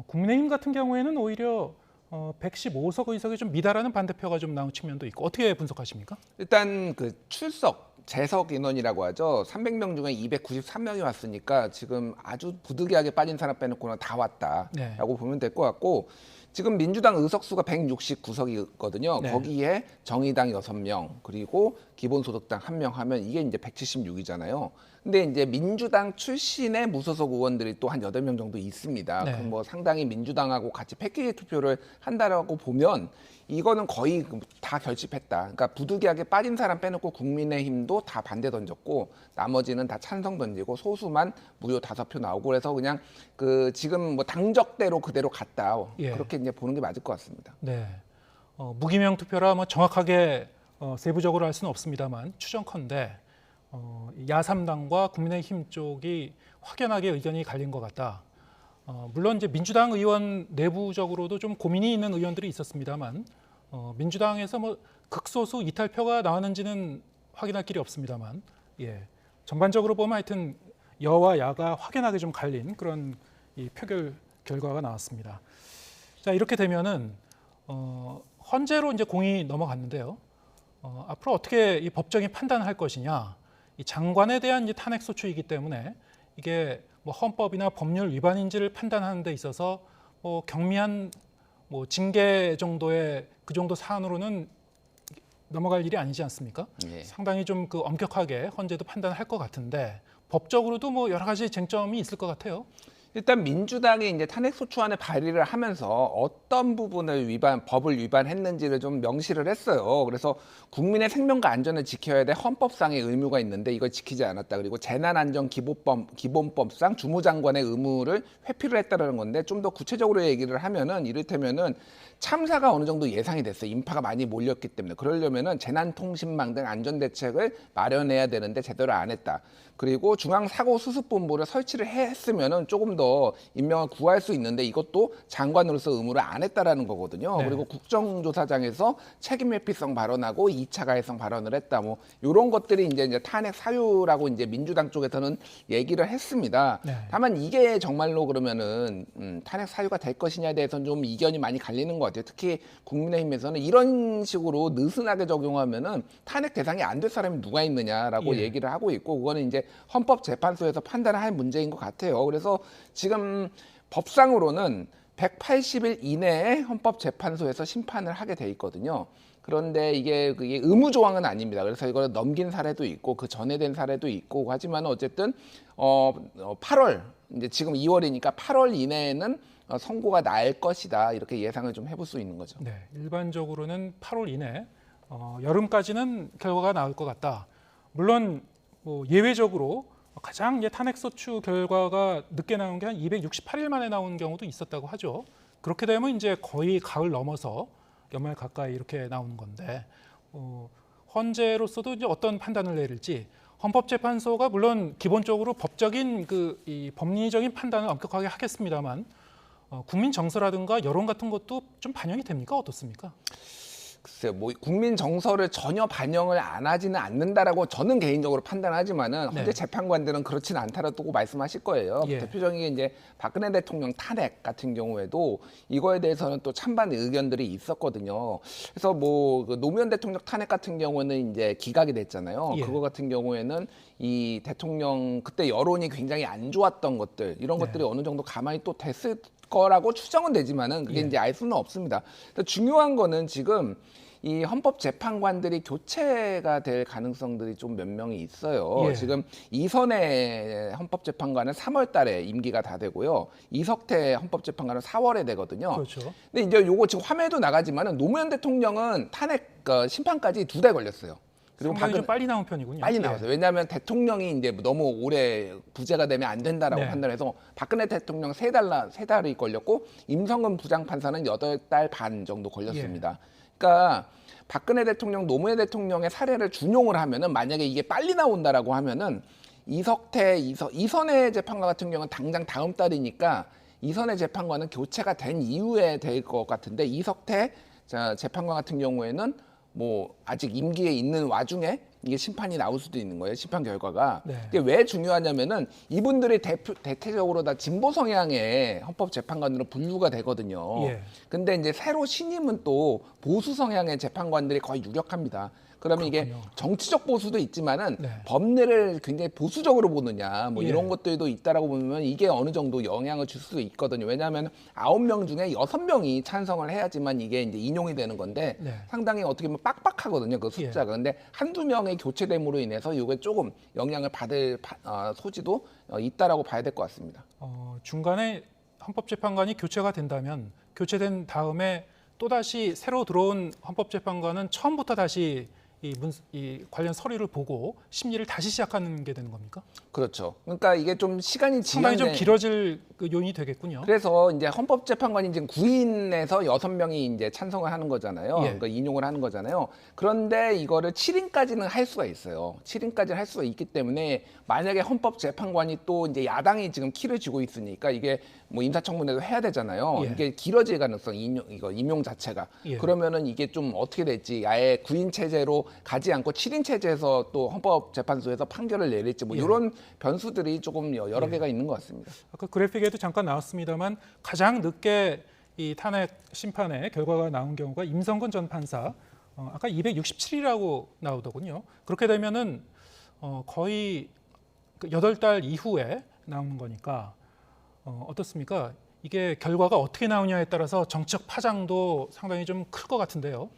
국민의힘 같은 경우에는 오히려 115석 의석이 좀 미달하는 반대표가 좀 나온 측면도 있고 어떻게 분석하십니까? 일단 그 출석 재석 인원이라고 하죠. 300명 중에 293명이 왔으니까 지금 아주 부득이하게 빠진 사람 빼놓고는 다 왔다라고 보면 될 것 같고 지금 민주당 의석수가 169석이거든요. 네. 거기에 정의당 6명, 그리고 기본소득당 1명 하면 이게 이제 176이잖아요. 근데 이제 민주당 출신의 무소속 의원들이 또 한 8명 정도 있습니다. 네. 그럼 뭐 상당히 민주당하고 같이 패키지 투표를 한다라고 보면 이거는 거의 다 결집했다. 그러니까 부득이하게 빠진 사람 빼놓고 국민의힘도 다 반대 던졌고 나머지는 다 찬성 던지고 소수만 무효 5표 나오고 그래서 그냥 그 지금 뭐 당적대로 그대로 갔다. 예. 그렇게 이제 보는 게 맞을 것 같습니다. 네. 무기명 투표라 뭐 정확하게 세부적으로 할 수는 없습니다만 추정컨대 야3당과 국민의힘 쪽이 확연하게 의견이 갈린 것 같다. 물론 이제 민주당 의원 내부적으로도 좀 고민이 있는 의원들이 있었습니다만 민주당에서 뭐 극소수 이탈표가 나왔는지는 확인할 길이 없습니다만 예. 전반적으로 보면 하여튼 여와 야가 확연하게 좀 갈린 그런 이 표결 결과가 나왔습니다. 자, 이렇게 되면은 헌재로 이제 공이 넘어갔는데요. 앞으로 어떻게 이 법정이 판단할 것이냐. 이 장관에 대한 이제 탄핵 소추이기 때문에 이게 뭐 헌법이나 법률 위반인지를 판단하는 데 있어서 뭐 경미한 뭐 징계 정도의 그 정도 사안으로는 넘어갈 일이 아니지 않습니까? 예. 상당히 좀 그 엄격하게 헌재도 판단할 것 같은데 법적으로도 뭐 여러 가지 쟁점이 있을 것 같아요. 일단 민주당이 이제 탄핵소추안을 발의를 하면서 어떤 부분을 법을 위반했는지를 좀 명시를 했어요. 그래서 국민의 생명과 안전을 지켜야 돼 헌법상의 의무가 있는데 이걸 지키지 않았다. 그리고 재난안전기본법상 주무장관의 의무를 회피를 했다는 건데 좀 더 구체적으로 얘기를 하면은 이를테면은 참사가 어느 정도 예상이 됐어요. 인파가 많이 몰렸기 때문에. 그러려면은 재난통신망 등 안전대책을 마련해야 되는데 제대로 안 했다. 그리고 중앙사고수습본부를 설치를 했으면은 조금 더 인명을 구할 수 있는데 이것도 장관으로서 의무를 안 했다라는 거거든요. 네. 그리고 국정조사장에서 책임 회피성 발언하고 2차 가해성 발언을 했다. 뭐 이런 것들이 이제 탄핵 사유라고 이제 민주당 쪽에서는 얘기를 했습니다. 네. 다만 이게 정말로 그러면은 탄핵 사유가 될 것이냐에 대해서는 좀 이견이 많이 갈리는 것 같아요. 특히 국민의힘에서는 이런 식으로 느슨하게 적용하면은 탄핵 대상이 안 될 사람이 누가 있느냐라고 예. 얘기를 하고 있고 그거는 이제 헌법재판소에서 판단을 할 문제인 것 같아요. 그래서 지금 법상으로는 180일 이내에 헌법재판소에서 심판을 하게 돼 있거든요. 그런데 이게 의무 조항은 아닙니다. 그래서 이걸 넘긴 사례도 있고 그 전에 된 사례도 있고 하지만 어쨌든 8월 이제 지금 2월이니까 8월 이내에는 선고가 날 것이다 이렇게 예상을 좀 해볼 수 있는 거죠. 네, 일반적으로는 8월 이내 여름까지는 결과가 나올 것 같다. 물론 뭐 예외적으로 가장 탄핵소추 결과가 늦게 나온 게 한 268일 만에 나온 경우도 있었다고 하죠. 그렇게 되면 이제 거의 가을 넘어서 연말 가까이 이렇게 나오는 건데 헌재로서도 이제 어떤 판단을 내릴지 헌법재판소가 물론 기본적으로 법적인 이 법리적인 판단을 엄격하게 하겠습니다만 국민 정서라든가 여론 같은 것도 좀 반영이 됩니까? 어떻습니까? 글쎄요, 뭐 국민 정서를 전혀 반영을 안 하지는 않는다라고 저는 개인적으로 판단하지만은 네. 현재 재판관들은 그렇지는 않다라고 말씀하실 거예요. 예. 대표적인 게 이제 박근혜 대통령 탄핵 같은 경우에도 이거에 대해서는 또 찬반 의견들이 있었거든요. 그래서 뭐 노무현 대통령 탄핵 같은 경우는 이제 기각이 됐잖아요. 예. 그거 같은 경우에는 이 대통령 그때 여론이 굉장히 안 좋았던 것들 이런 네. 것들이 어느 정도 가만히 또 됐을 거라고 추정은 되지만은 그게 예. 이제 알 수는 없습니다. 중요한 거는 지금 이 헌법재판관들이 교체가 될 가능성들이 좀 몇 명이 있어요. 예. 지금 이선의 헌법재판관은 3월 달에 임기가 다 되고요. 이석태 헌법재판관은 4월에 되거든요. 그렇죠. 근데 이제 요거 지금 화면에도 나가지만은 노무현 대통령은 탄핵 심판까지 2달 걸렸어요. 그리고 상당히 좀 빨리 나온 편이군요. 빨리 예. 나왔어요. 왜냐하면 대통령이 이제 너무 오래 부재가 되면 안 된다라고 네. 판단해서 박근혜 대통령 세 달이 걸렸고 임성근 부장판사는 8달 반 정도 걸렸습니다. 그러니까 박근혜 대통령, 노무현 대통령의 사례를 준용을 하면은 만약에 이게 빨리 나온다라고 하면은 이선의 재판관 같은 경우는 당장 다음 달이니까 이선의 재판관은 교체가 된 이후에 될 것 같은데 이석태 재판관 같은 경우에는 뭐 아직 임기에 있는 와중에 이게 심판이 나올 수도 있는 거예요. 심판 결과가. 네. 이게 왜 중요하냐면은 이분들이 대체적으로 다 진보 성향의 헌법재판관으로 분류가 되거든요. 예. 근데 이제 새로 신임은 또 보수 성향의 재판관들이 거의 유력합니다. 그러면 이게 정치적 보수도 있지만은 법례를 굉장히 보수적으로 보느냐 뭐 이런 것들도 있다라고 보면 이게 어느 정도 영향을 줄 수 있거든요. 왜냐하면 9명 중에 6명이 찬성을 해야지만 이게 이제 인용이 되는 건데 상당히 어떻게 보면 빡빡하거든요. 그 숫자가. 근데 한두 명의 교체됨으로 인해서 이게 조금 영향을 받을 소지도 있다라고 봐야 될 것 같습니다. 중간에 헌법재판관이 교체가 된다면 교체된 다음에 또다시 새로 들어온 헌법재판관은 처음부터 다시 이 관련 서류를 보고 심리를 다시 시작하는 게 되는 겁니까? 그렇죠. 그러니까 이게 좀 시간이 상당히 좀 길어질 그 요인이 되겠군요. 그래서 이제 헌법재판관이 지금 9인에서 6명이 이제 찬성을 하는 거잖아요. 그러니까 인용을 하는 거잖아요. 그런데 이거를 7인까지는 할 수가 있어요. 7인까지는 할 수가 있기 때문에 만약에 헌법재판관이 또 이제 야당이 지금 키를 쥐고 있으니까 이게 뭐 인사청문회도 해야 되잖아요. 이게 길어질 가능성, 이거 임용 자체가. 그러면은 이게 좀 어떻게 될지 아예 9인 체제로 가지 않고 7인 체제에서 또 헌법재판소에서 판결을 내릴지 뭐 이런 변수들이 조금 여러 개가 있는 것 같습니다. 아까 그래픽에도 잠깐 나왔습니다만 가장 늦게 이 탄핵 심판의 결과가 나온 경우가 임성근 전 판사 아까 267이라고 나오더군요. 그렇게 되면은 거의 8달 이후에 나오는 거니까 어떻습니까? 이게 결과가 어떻게 나오냐에 따라서 정치적 파장도 상당히 좀 클 것 같은데요.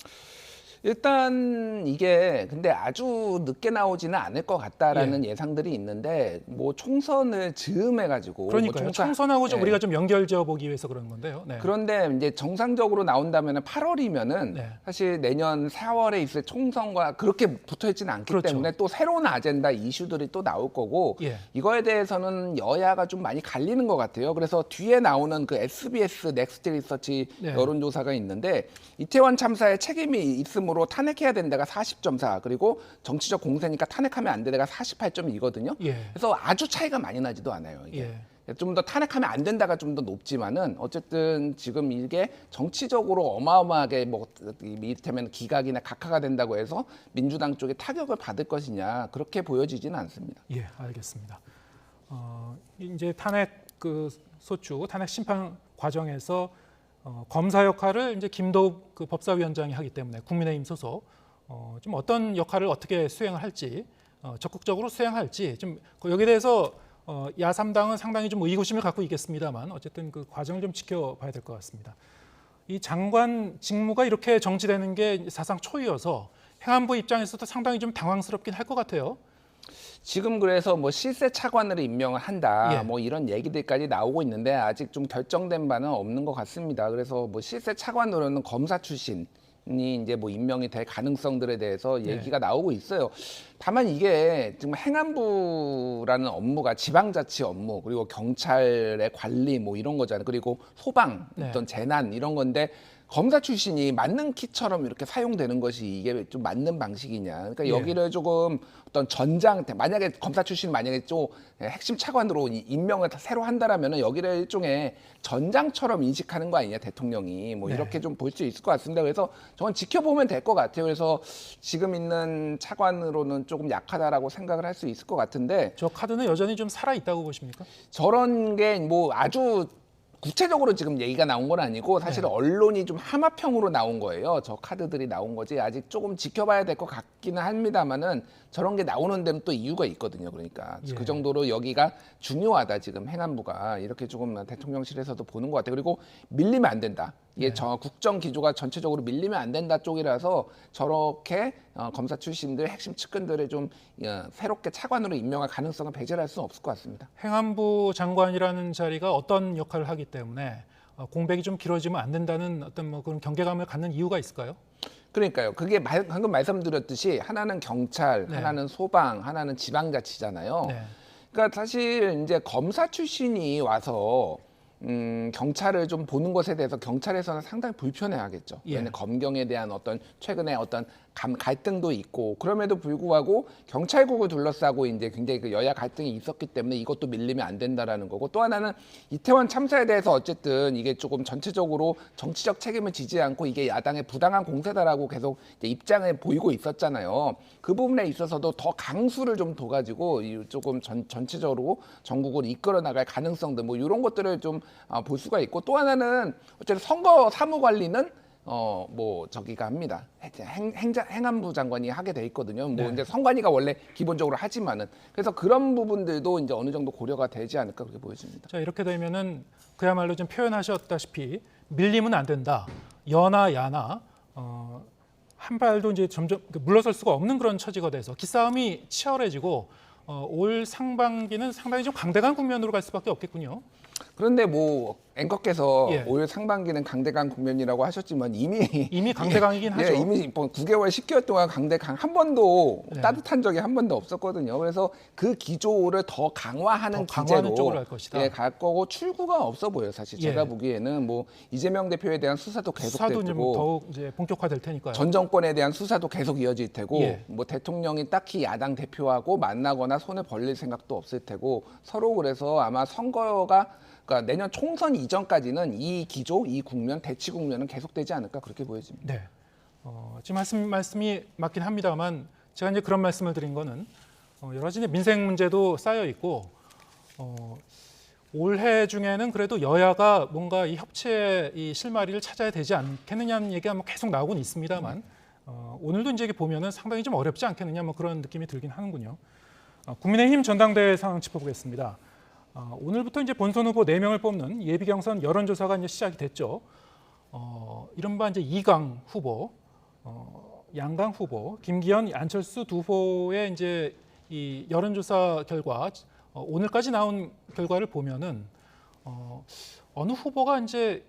일단 이게 근데 아주 늦게 나오지는 않을 것 같다라는 예상들이 있는데 뭐 총선을 즈음해가지고 그러니까요. 뭐 총선하고 좀 우리가 좀 연결지어 보기 위해서 그런 건데요. 그런데 이제 정상적으로 나온다면 8월이면은 사실 내년 4월에 있을 총선과 그렇게 붙어있지는 않기 때문에 또 새로운 아젠다 이슈들이 또 나올 거고 이거에 대해서는 여야가 좀 많이 갈리는 것 같아요. 그래서 뒤에 나오는 그 SBS 넥스트 리서치 여론조사가 있는데 이태원 참사에 책임이 있음으로 탄핵해야 되는 데가 40.4 그리고 정치적 공세니까 탄핵하면 안 되는 데가 48.2거든요. 그래서 아주 차이가 많이 나지도 않아요. 이게. 좀 더 탄핵하면 안 된다가 좀 더 높지만은 어쨌든 지금 이게 정치적으로 어마어마하게 뭐 이를테면 기각이나 각하가 된다고 해서 민주당 쪽에 타격을 받을 것이냐 그렇게 보여지지는 않습니다. 예, 알겠습니다. 이제 탄핵 소추 탄핵 심판 과정에서 검사 역할을 이제 김도읍 그 법사위원장이 하기 때문에 국민의힘 소속 좀 어떤 역할을 어떻게 수행을 할지 적극적으로 수행할지 좀 여기에 대해서 야3당은 상당히 좀 의구심을 갖고 있겠습니다만 어쨌든 그 과정을 좀 지켜봐야 될 것 같습니다. 이 장관 직무가 이렇게 정지되는 게 사상 초유여서 행안부 입장에서도 상당히 좀 당황스럽긴 할 것 같아요. 지금 그래서 뭐 실세 차관으로 임명을 한다 뭐 이런 얘기들까지 나오고 있는데 아직 좀 결정된 바는 없는 것 같습니다. 그래서 뭐 실세 차관으로는 검사 출신이 이제 뭐 임명이 될 가능성들에 대해서 얘기가 나오고 있어요. 다만 이게 지금 행안부라는 업무가 지방자치 업무 그리고 경찰의 관리 뭐 이런 거잖아요. 그리고 소방 어떤 재난 이런 건데 검사 출신이 맞는 키처럼 이렇게 사용되는 것이 이게 좀 맞는 방식이냐. 그러니까 여기를 조금 어떤 전장, 만약에 검사 출신 만약에 좀 핵심 차관으로 임명을 새로 한다라면 여기를 일종의 전장처럼 인식하는 거 아니냐, 대통령이. 뭐 이렇게 좀 볼 수 있을 것 같습니다. 그래서 저건 지켜보면 될 것 같아요. 그래서 지금 있는 차관으로는 조금 약하다라고 생각을 할 수 있을 것 같은데. 저 카드는 여전히 좀 살아있다고 보십니까? 저런 게 뭐 아주 구체적으로 지금 얘기가 나온 건 아니고 사실 언론이 좀 함합형으로 나온 거예요. 저 카드들이 나온 거지 아직 조금 지켜봐야 될 것 같기는 합니다만은 저런 게 나오는 데는 또 이유가 있거든요. 그러니까 그 정도로 여기가 중요하다 지금 행안부가 이렇게 조금 대통령실에서도 보는 것 같아요. 그리고 밀리면 안 된다. 이게 국정 기조가 전체적으로 밀리면 안 된다 쪽이라서 저렇게 검사 출신들 핵심 측근들을 좀 새롭게 차관으로 임명할 가능성은 배제할 수는 없을 것 같습니다. 행안부 장관이라는 자리가 어떤 역할을 하기 때문에 공백이 좀 길어지면 안 된다는 어떤 뭐 그런 경계감을 갖는 이유가 있을까요? 그러니까요. 그게 방금 말씀드렸듯이 하나는 경찰, 하나는 소방, 하나는 지방자치잖아요. 그러니까 사실 이제 검사 출신이 와서 경찰을 좀 보는 것에 대해서 경찰에서는 상당히 불편해하겠죠. 왜냐하면 검경에 대한 어떤 최근에 어떤 갈등도 있고 그럼에도 불구하고 경찰국을 둘러싸고 이제 굉장히 그 여야 갈등이 있었기 때문에 이것도 밀리면 안 된다라는 거고 또 하나는 이태원 참사에 대해서 어쨌든 이게 조금 전체적으로 정치적 책임을 지지 않고 이게 야당의 부당한 공세다라고 계속 이제 입장을 보이고 있었잖아요. 그 부분에 있어서도 더 강수를 좀 둬가지고 조금 전체적으로 전국을 이끌어 나갈 가능성들 뭐 이런 것들을 좀 볼 수가 있고 또 하나는 어쨌든 선거 사무 관리는 저기가 합니다. 행안부 장관이 하게 돼 있거든요. 네. 이제 선관위가 원래 기본적으로 하지만은 그래서 그런 부분들도 이제 어느 정도 고려가 되지 않을까 그렇게 보여집니다. 자, 이렇게 되면은 그야말로 좀 표현하셨다시피 밀리면 안 된다. 여나 야나 한 발도 이제 점점 물러설 수가 없는 그런 처지가 돼서 기싸움이 치열해지고 올 상반기는 상당히 좀 강대강 국면으로 갈 수밖에 없겠군요. 그런데 앵커께서 예. 올 상반기는 강대강 국면이라고 하셨지만 이미 강대강이긴 하죠. 이미 9개월, 10개월 동안 강대강 한 번도 네. 따뜻한 적이 한 번도 없었거든요. 그래서 그 기조를 더 강화하는 강화하는 기제로 쪽으로 갈 것이다. 갈 거고 출구가 없어 보여요. 사실 제가 예. 보기에는 이재명 대표에 대한 수사도 계속될 수사도 좀 테고 더욱 이제 본격화될 테니까요. 전 정권에 대한 수사도 계속 이어질 테고 예. 대통령이 딱히 야당 대표하고 만나거나 손을 벌릴 생각도 없을 테고 서로 그래서 아마 선거가 그러니까 내년 총선 이전까지는 이 기조, 이 국면, 대치 국면은 계속되지 않을까 그렇게 보여집니다. 네. 지금 말씀이 맞긴 합니다만 제가 이제 그런 말씀을 드린 거는 여러 가지 민생 문제도 쌓여 있고 올해 중에는 그래도 여야가 뭔가 이 협치의 이 실마리를 찾아야 되지 않겠느냐는 얘기가 계속 나오곤 있습니다만 오늘도 이제 보면은 상당히 좀 어렵지 않겠느냐 그런 느낌이 들긴 하는군요. 국민의힘 전당대회 상황 짚어보겠습니다. 오늘부터 이제 본선 후보 4명을 뽑는 예비 경선 여론조사가 이제 시작이 됐죠. 이른바 이제 2강 후보, 양강 후보, 김기현, 안철수 두 후보의 이제 이 여론조사 결과 오늘까지 나온 결과를 보면은 어느 후보가 이제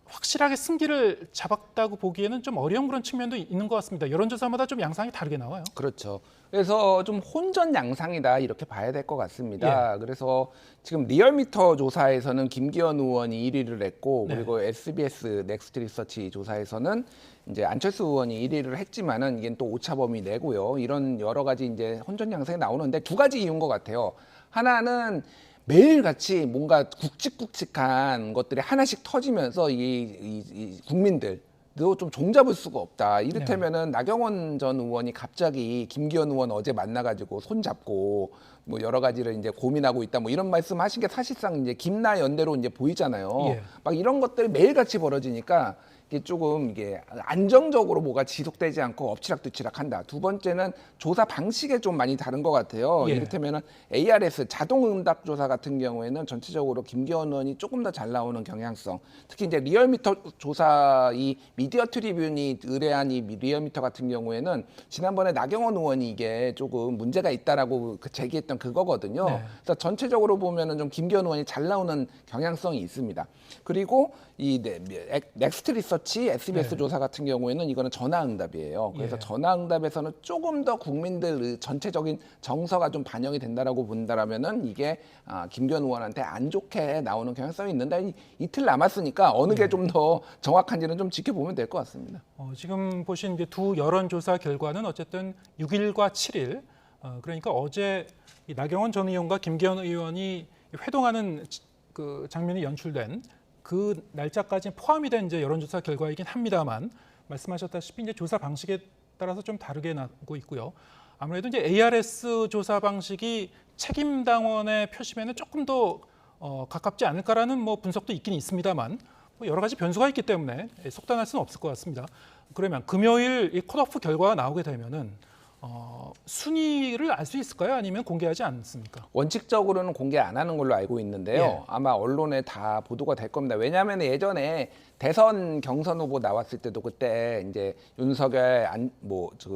확실하게 승기를 잡았다고 보기에는 좀 어려운 그런 측면도 있는 것 같습니다. 여론조사마다 좀 양상이 다르게 나와요. 그렇죠. 그래서 좀 혼전 양상이다 이렇게 봐야 될 것 같습니다. 예. 그래서 지금 리얼미터 조사에서는 김기현 의원이 1위를 했고 네. 그리고 SBS 넥스트 리서치 조사에서는 이제 안철수 의원이 1위를 했지만은 이게 또 오차범위 내고요. 이런 여러 가지 이제 혼전 양상이 나오는데 두 가지 이유인 것 같아요. 하나는 매일같이 뭔가 굵직굵직한 것들이 하나씩 터지면서 이 국민들도 좀 종잡을 수가 없다. 이를테면은 나경원 전 의원이 갑자기 김기현 의원 어제 만나가지고 손잡고 여러 가지를 이제 고민하고 있다. 이런 말씀하신 게 사실상 이제 김나 연대로 이제 보이잖아요. 예. 막 이런 것들이 매일같이 벌어지니까 이게 안정적으로 뭐가 지속되지 않고 엎치락뒤치락한다. 두 번째는 조사 방식에 좀 많이 다른 것 같아요. 예. 이를테면은 ARS 자동응답 조사 같은 경우에는 전체적으로 김기현 의원이 조금 더 잘 나오는 경향성. 특히 이제 리얼미터 조사 이 미디어 트리뷴이 의뢰한 이 리얼미터 같은 경우에는 지난번에 나경원 의원이 이게 조금 문제가 있다라고 제기했던 그거거든요. 네. 그래서 전체적으로 보면은 좀 김기현 의원이 잘 나오는 경향성이 있습니다. 그리고 이 넥스트 리서치 SBS 네. 조사 같은 경우에는 이거는 전화응답이에요. 그래서 예. 전화응답에서는 조금 더 국민들 전체적인 정서가 좀 반영이 된다라고 본다라면은 이게 김기현 의원한테 안 좋게 나오는 경향성이 있는데 이틀 남았으니까 어느 게 좀 더 정확한지는 좀 지켜보면 될 것 같습니다. 지금 보신 이제 두 여론조사 결과는 어쨌든 6일과 7일, 그러니까 어제 이 나경원 전 의원과 김기현 의원이 회동하는 그 장면이 연출된 그 날짜까지 포함이 된 이제 여론조사 결과이긴 합니다만 말씀하셨다시피 이제 조사 방식에 따라서 좀 다르게 나고 있고요. 아무래도 이제 ARS 조사 방식이 책임 당원의 표심에는 조금 더 가깝지 않을까라는 분석도 있긴 있습니다만 여러 가지 변수가 있기 때문에 속단할 수는 없을 것 같습니다. 그러면 금요일 이 컷오프 결과가 나오게 되면은 순위를 알 수 있을까요? 아니면 공개하지 않습니까? 원칙적으로는 공개 안 하는 걸로 알고 있는데요. 예. 아마 언론에 다 보도가 될 겁니다. 왜냐하면 예전에 대선 경선 후보 나왔을 때도 그때 이제 윤석열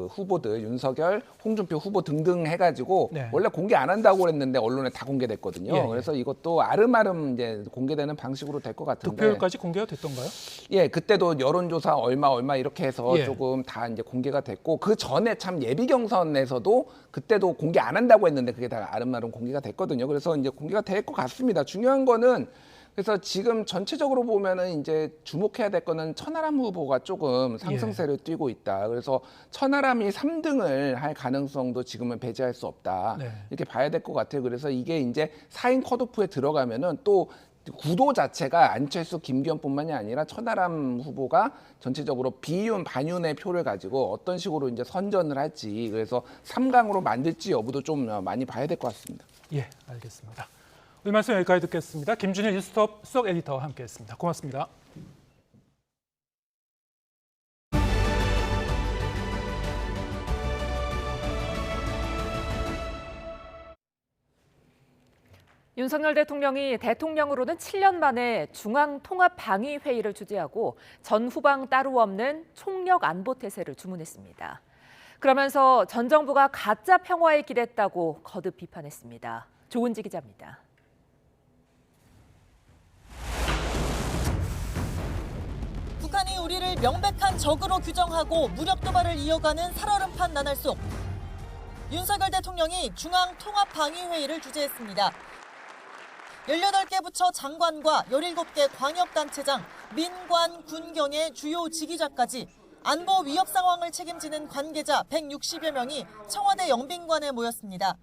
후보들 윤석열, 홍준표 후보 등등 해가지고 네. 원래 공개 안 한다고 그랬는데 언론에 다 공개됐거든요. 예, 예. 그래서 이것도 아름아름 이제 공개되는 방식으로 될 것 같은데. 득표율까지 공개가 됐던가요? 예, 그때도 여론조사 얼마 이렇게 해서 예. 조금 다 이제 공개가 됐고 그 전에 참 예비 경선에서도 그때도 공개 안 한다고 했는데 그게 다 아름아름 공개가 됐거든요. 그래서 이제 공개가 될 것 같습니다. 중요한 거는 그래서 지금 전체적으로 보면은 이제 주목해야 될 거는 천하람 후보가 조금 상승세를 띄고 있다. 그래서 천하람이 3등을 할 가능성도 지금은 배제할 수 없다. 네. 이렇게 봐야 될 것 같아요. 그래서 이게 이제 4인 컷오프에 들어가면은 또 구도 자체가 안철수, 김기현뿐만이 아니라 천하람 후보가 전체적으로 비윤, 반윤의 표를 가지고 어떤 식으로 이제 선전을 할지 그래서 3강으로 만들지 여부도 좀 많이 봐야 될 것 같습니다. 예, 알겠습니다. 오늘 말씀 여기까지 듣겠습니다. 김준일 뉴스톱 수석 에디터와 함께했습니다. 고맙습니다. 윤석열 대통령이 대통령으로는 7년 만에 중앙통합방위회의를 주재하고 전 후방 따로 없는 총력안보태세를 주문했습니다. 그러면서 전 정부가 가짜 평화에 기댔다고 거듭 비판했습니다. 조은지 기자입니다. 북한이 우리를 명백한 적으로 규정하고 무력 도발을 이어가는 살얼음판 나날 속 윤석열 대통령이 중앙통합방위회의를 주재했습니다. 18개 부처 장관과 17개 광역단체장, 민관, 군경의 주요 지휘자까지 안보 위협 상황을 책임지는 관계자 160여 명이 청와대 영빈관에 모였습니다.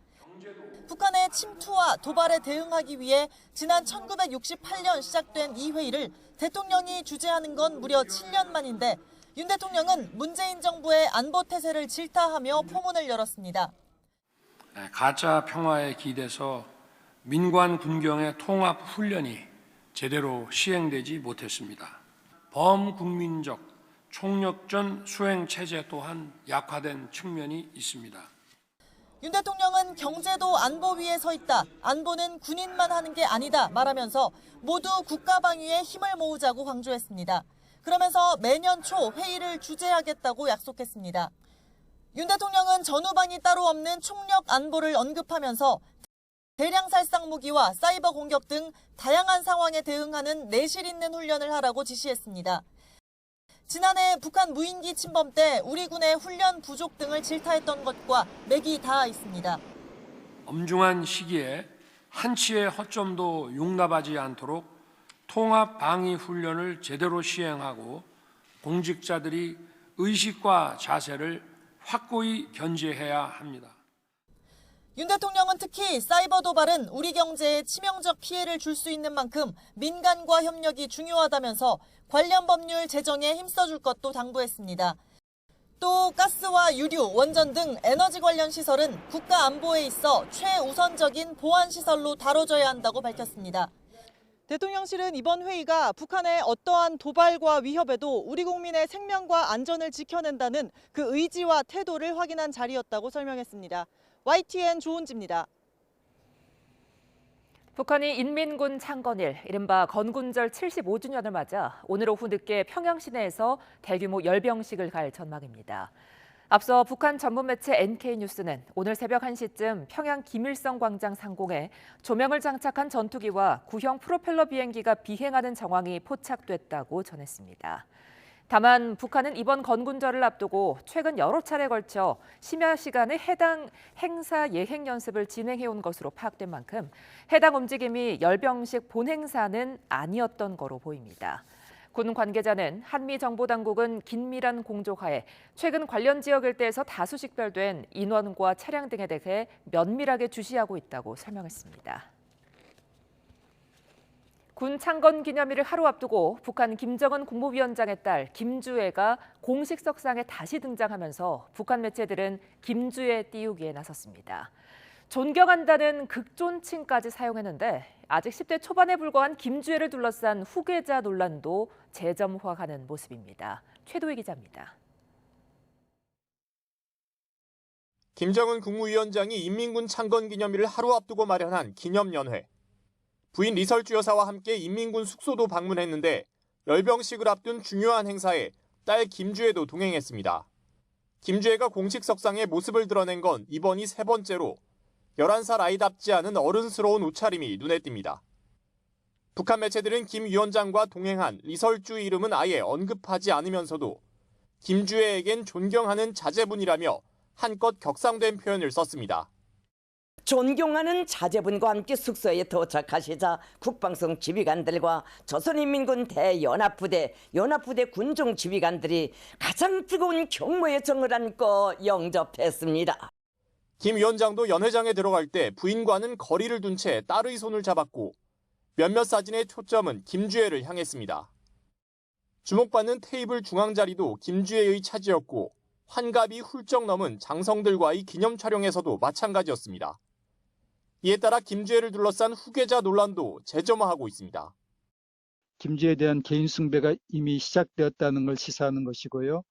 북한의 침투와 도발에 대응하기 위해 지난 1968년 시작된 이 회의를 대통령이 주재하는 건 무려 7년 만인데 윤 대통령은 문재인 정부의 안보 태세를 질타하며 포문을 열었습니다. 가짜 평화에 기대서 민관 군경의 통합 훈련이 제대로 시행되지 못했습니다. 범국민적 총력전 수행 체제 또한 약화된 측면이 있습니다. 윤 대통령은 경제도 안보 위에 서 있다. 안보는 군인만 하는 게 아니다 말하면서 모두 국가방위에 힘을 모으자고 강조했습니다. 그러면서 매년 초 회의를 주재하겠다고 약속했습니다. 윤 대통령은 전후방이 따로 없는 총력 안보를 언급하면서 대량 살상 무기와 사이버 공격 등 다양한 상황에 대응하는 내실 있는 훈련을 하라고 지시했습니다. 지난해 북한 무인기 침범 때 우리 군의 훈련 부족 등을 질타했던 것과 맥이 닿아 있습니다. 엄중한 시기에 한치의 허점도 용납하지 않도록 통합 방위 훈련을 제대로 시행하고 공직자들이 의식과 자세를 확고히 견지해야 합니다. 윤 대통령은 특히 사이버 도발은 우리 경제에 치명적 피해를 줄 수 있는 만큼 민간과 협력이 중요하다면서 관련 법률 제정에 힘써줄 것도 당부했습니다. 또 가스와 유류, 원전 등 에너지 관련 시설은 국가 안보에 있어 최우선적인 보안 시설로 다뤄져야 한다고 밝혔습니다. 대통령실은 이번 회의가 북한의 어떠한 도발과 위협에도 우리 국민의 생명과 안전을 지켜낸다는 그 의지와 태도를 확인한 자리였다고 설명했습니다. YTN 조은지입니다. 북한이 인민군 창건일, 이른바 건군절 75주년을 맞아 오늘 오후 늦게 평양 시내에서 대규모 열병식을 갈 전망입니다. 앞서 북한 전문 매체 NK뉴스는 오늘 새벽 1시쯤 평양 김일성 광장 상공에 조명을 장착한 전투기와 구형 프로펠러 비행기가 비행하는 정황이 포착됐다고 전했습니다. 다만 북한은 이번 건군절을 앞두고 최근 여러 차례 걸쳐 심야 시간에 해당 행사 예행 연습을 진행해온 것으로 파악된 만큼 해당 움직임이 열병식 본행사는 아니었던 거로 보입니다. 군 관계자는 한미 정보당국은 긴밀한 공조하에 최근 관련 지역 일대에서 다수 식별된 인원과 차량 등에 대해 면밀하게 주시하고 있다고 설명했습니다. 군 창건 기념일을 하루 앞두고 북한 김정은 국무위원장의 딸 김주애가 공식 석상에 다시 등장하면서 북한 매체들은 김주애 띄우기에 나섰습니다. 존경한다는 극존칭까지 사용했는데 아직 10대 초반에 불과한 김주애를 둘러싼 후계자 논란도 재점화하는 모습입니다. 최도희 기자입니다. 김정은 국무위원장이 인민군 창건 기념일을 하루 앞두고 마련한 기념연회. 부인 리설주 여사와 함께 인민군 숙소도 방문했는데 열병식을 앞둔 중요한 행사에 딸 김주애도 동행했습니다. 김주애가 공식 석상에 모습을 드러낸 건 이번이 세 번째로 11살 아이답지 않은 어른스러운 옷차림이 눈에 띕니다. 북한 매체들은 김 위원장과 동행한 리설주 이름은 아예 언급하지 않으면서도 김주애에겐 존경하는 자제분이라며 한껏 격상된 표현을 썼습니다. 존경하는 자제분과 함께 숙소에 도착하시자 국방성 지휘관들과 조선인민군 대연합부대, 연합부대 군종 지휘관들이 가장 뜨거운 경무의 정을 안고 영접했습니다. 김 위원장도 연회장에 들어갈 때 부인과는 거리를 둔 채 딸의 손을 잡았고 몇몇 사진의 초점은 김주애를 향했습니다. 주목받는 테이블 중앙 자리도 김주애의 차지였고 환갑이 훌쩍 넘은 장성들과의 기념 촬영에서도 마찬가지였습니다. 이에 따라 김주애를 둘러싼 후계자 논란도 재점화하고 있습니다. 김주애에 대한 개인 숭배가 이미 시작되었다는 걸 시사하는 것이고요.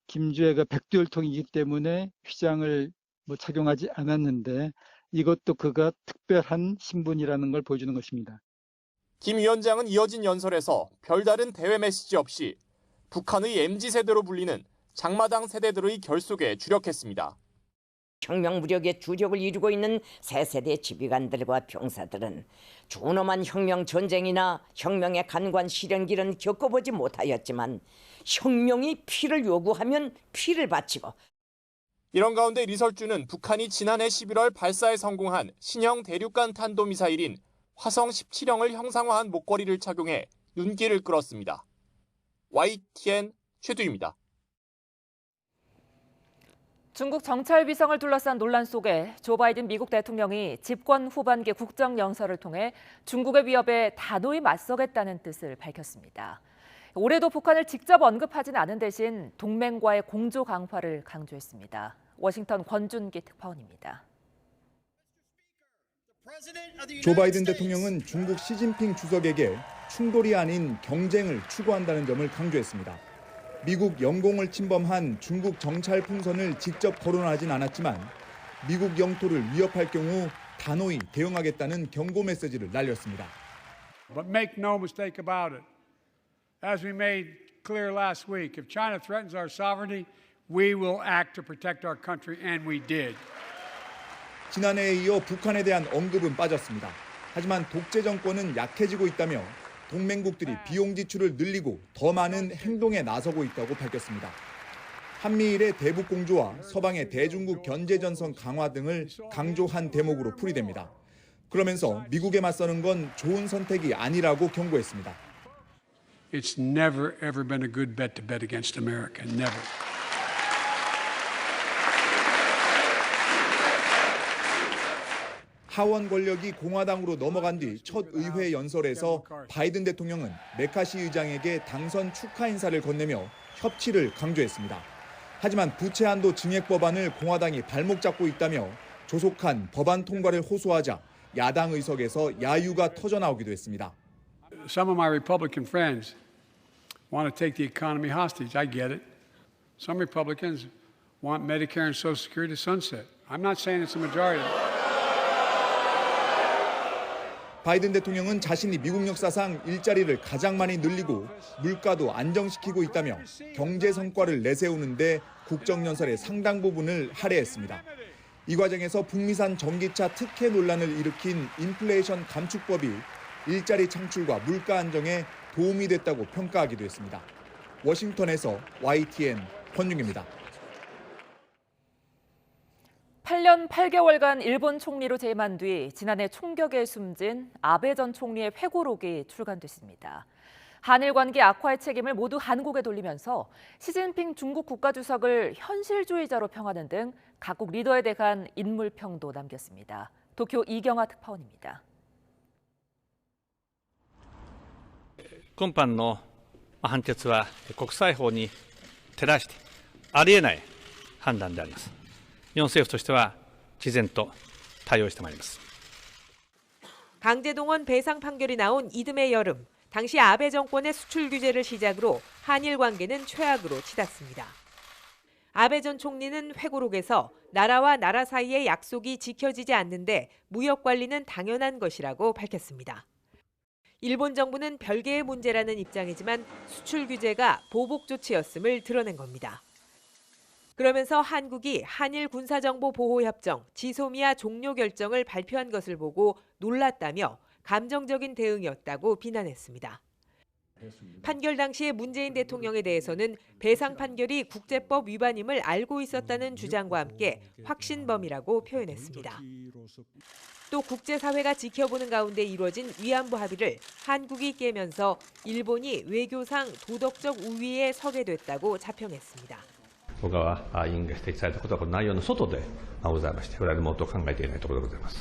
김주애가 백두혈통이기 때문에 휘장을 착용하지 않았는데 이것도 그가 특별한 신분이라는 걸 보여주는 것입니다. 김 위원장은 이어진 연설에서 별다른 대외 메시지 없이 북한의 MZ세대로 불리는 장마당 세대들의 결속에 주력했습니다. 혁명 무력의 주력을 이루고 있는 새 세대 지휘관들과 병사들은 준엄한 혁명 전쟁이나 혁명의 간관 실현길은 겪어보지 못하였지만 혁명이 피를 요구하면 피를 바치고 이런 가운데 리설주는 북한이 지난해 11월 발사에 성공한 신형 대륙간 탄도미사일인 화성 17형을 형상화한 목걸이를 착용해 눈길을 끌었습니다. YTN 최두입니다. 중국 정찰 위성을 둘러싼 논란 속에 조 바이든 미국 대통령이 집권 후반기 국정연설을 통해 중국의 위협에 단호히 맞서겠다는 뜻을 밝혔습니다. 올해도 북한을 직접 언급하진 않은 대신 동맹과의 공조 강화를 강조했습니다. 워싱턴 권준기 특파원입니다. 조 바이든 대통령은 중국 시진핑 주석에게 충돌이 아닌 경쟁을 추구한다는 점을 강조했습니다. 미국 영공을 침범한 중국 정찰 풍선을 직접 거론하진 않았지만 미국 영토를 위협할 경우 단호히 대응하겠다는 경고 메시지를 날렸습니다. But make no mistake about it. As we made clear last week, if China threatens our sovereignty, we will act to protect our country, and we did. 지난해에 이어 북한에 대한 언급은 빠졌습니다. 하지만 독재 정권은 약해지고 있다며 동맹국들이 비용 지출을 늘리고 더 많은 행동에 나서고 있다고 밝혔습니다. 한미일의 대북 공조와 서방의 대중국 견제 전선 강화 등을 강조한 대목으로 풀이됩니다. 그러면서 미국에 맞서는 건 좋은 선택이 아니라고 경고했습니다. It's never ever been a good bet to bet against America. Never. 하원 권력이 공화당으로 넘어간 뒤 첫 의회 연설에서 바이든 대통령은 메카시 의장에게 당선 축하 인사를 건네며 협치를 강조했습니다. 하지만 부채 한도 증액 법안을 공화당이 발목 잡고 있다며 조속한 법안 통과를 호소하자 야당 의석에서 야유가 터져나오기도 했습니다. Some of my Republican friends want to take the economy hostage. I get it. Some Republicans want Medicare and Social Security to sunset. I'm not saying it's a majority. 바이든 대통령은 자신이 미국 역사상 일자리를 가장 많이 늘리고 물가도 안정시키고 있다며 경제 성과를 내세우는데 국정연설의 상당 부분을 할애했습니다. 이 과정에서 북미산 전기차 특혜 논란을 일으킨 인플레이션 감축법이 일자리 창출과 물가 안정에 도움이 됐다고 평가하기도 했습니다. 워싱턴에서 YTN 권중입니다. 8년 8개월간 일본 총리로 재임한 뒤 지난해 총격에 숨진 아베 전 총리의 회고록이 출간됐습니다. 한일 관계 악화의 책임을 모두 한국에 돌리면서 시진핑 중국 국가주석을 현실주의자로 평하는 등 각국 리더에 대한 인물평도 남겼습니다. 도쿄 이경아 특파원입니다. 今般の判決は国際法に照らしてありえない判断であります。日本政府としては毅然と対応してまいります。 강제동원 배상 판결이 나온 이듬해 여름, 당시 아베 정권의 수출 규제를 시작으로 한일 관계는 최악으로 치닫습니다. 아베 전 총리는 회고록에서 나라와 나라 사이의 약속이 지켜지지 않는데 무역 관리는 당연한 것이라고 밝혔습니다. 일본 정부는 별개의 문제라는 입장이지만 수출 규제가 보복 조치였음을 드러낸 겁니다. 그러면서 한국이 한일 군사정보보호협정 지소미아 종료 결정을 발표한 것을 보고 놀랐다며 감정적인 대응이었다고 비난했습니다. 판결 당시에 문재인 대통령에 대해서는 배상 판결이 국제법 위반임을 알고 있었다는 주장과 함께 확신범이라고 표현했습니다. 또 국제사회가 지켜보는 가운데 이루어진 위안부 합의를 한국이 깨면서 일본이 외교상 도덕적 우위에 서게 됐다고 자평했습니다. 僕は委員が指摘されたことは内容の外でございまして、我々もっと考えていないところでございます。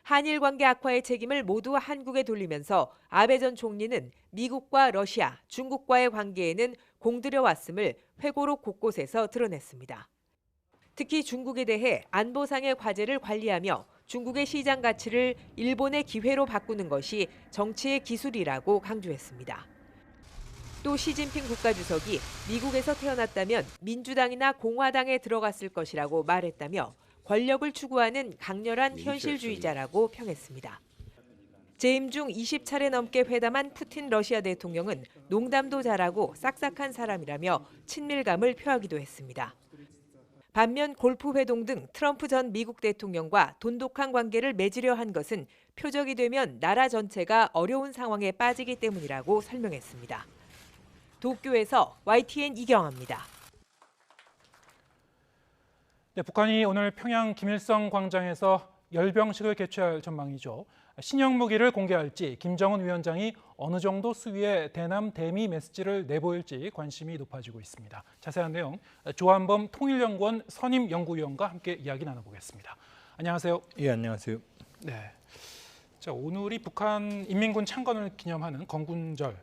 한일 관계 악화의 책임을 모두 한국에 돌리면서 아베 전 총리는 미국과 러시아, 중국과의 관계에는 공들여 왔음을 회고록 곳곳에서 드러냈습니다. 특히 중국에 대해 안보상의 과제를 관리하며 중국의 시장 가치를 일본의 기회로 바꾸는 것이 정치의 기술이라고 강조했습니다. 또 시진핑 국가주석이 미국에서 태어났다면 민주당이나 공화당에 들어갔을 것이라고 말했다며 권력을 추구하는 강렬한 현실주의자라고 평했습니다. 재임 중 20차례 넘게 회담한 푸틴 러시아 대통령은 농담도 잘하고 싹싹한 사람이라며 친밀감을 표하기도 했습니다. 반면 골프 회동 등 트럼프 전 미국 대통령과 돈독한 관계를 맺으려 한 것은 표적이 되면 나라 전체가 어려운 상황에 빠지기 때문이라고 설명했습니다. 도쿄에서 YTN 이경아입니다. 네, 북한이 오늘 평양 김일성 광장에서 열병식을 개최할 전망이죠. 신형 무기를 공개할지 김정은 위원장이 어느 정도 수위의 대남 대미 메시지를 내보일지 관심이 높아지고 있습니다. 자세한 내용 조한범 통일연구원 선임 연구위원과 함께 이야기 나눠보겠습니다. 안녕하세요. 예, 안녕하세요. 네. 자, 오늘이 북한 인민군 창건을 기념하는 건군절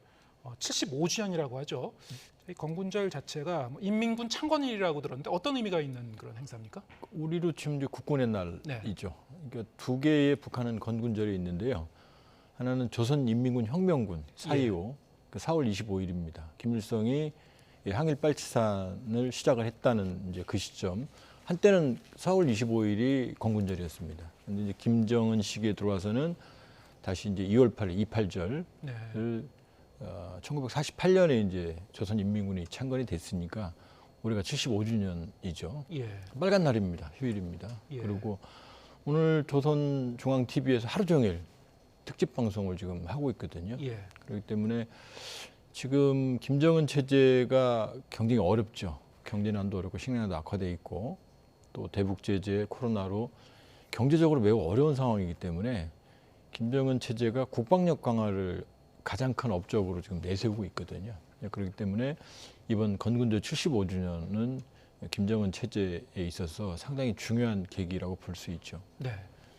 75주년이라고 하죠. 이 건군절 자체가 인민군 창건일이라고 들었는데 어떤 의미가 있는 그런 행사입니까? 우리로 치면 이제 국군의 날이죠. 그러니까 두 개의 북한은 건군절이 있는데요. 하나는 조선인민군 혁명군 4.25, 4월 25일입니다. 김일성이 항일 빨치산을 시작을 했다는 이제 그 시점. 한때는 4월 25일이 건군절이었습니다. 그런데 이제 김정은 시기에 들어와서는 다시 이제 2월 8일 28절을 1948년에 이제 조선인민군이 창건이 됐으니까 올해가 75주년이죠. 예. 빨간 날입니다. 휴일입니다. 예. 그리고 오늘 조선중앙TV에서 하루 종일 특집 방송을 지금 하고 있거든요. 예. 그렇기 때문에 지금 김정은 체제가 굉장히 어렵죠. 경제난도 어렵고 식량난도 악화돼 있고 또 대북 제재, 코로나로 경제적으로 매우 어려운 상황이기 때문에 김정은 체제가 국방력 강화를 가장 큰 업적으로 지금 내세우고 있거든요. 그렇기 때문에 이번 건군절 75주년은 김정은 체제에 있어서 상당히 중요한 계기라고 볼 수 있죠. 네.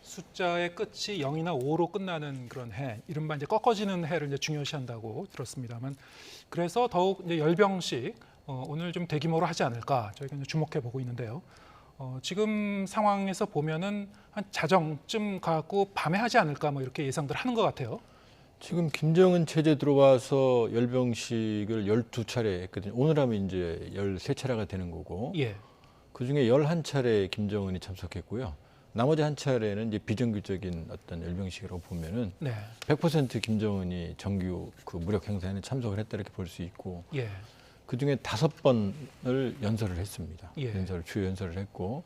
숫자의 끝이 0이나 5로 끝나는 그런 해, 이른바 이제 꺾어지는 해를 이제 중요시한다고 들었습니다만, 그래서 더욱 이제 열병식 오늘 좀 대규모로 하지 않을까 저희가 이제 주목해 보고 있는데요. 지금 상황에서 보면은 한 자정쯤 가고 밤에 하지 않을까 뭐 이렇게 예상들 하는 것 같아요. 지금 김정은 체제 들어와서 열병식을 12차례 했거든요. 오늘 하면 이제 13차례가 되는 거고. 예. 그중에 11차례 김정은이 참석했고요. 나머지 한 차례는 이제 비정규적인 어떤 열병식이라고 보면은 100% 김정은이 정규 그 무력 행사에는 참석을 했다 이렇게 볼 수 있고. 예. 그중에 5번을 연설을 했습니다. 예. 주요 연설을 했고.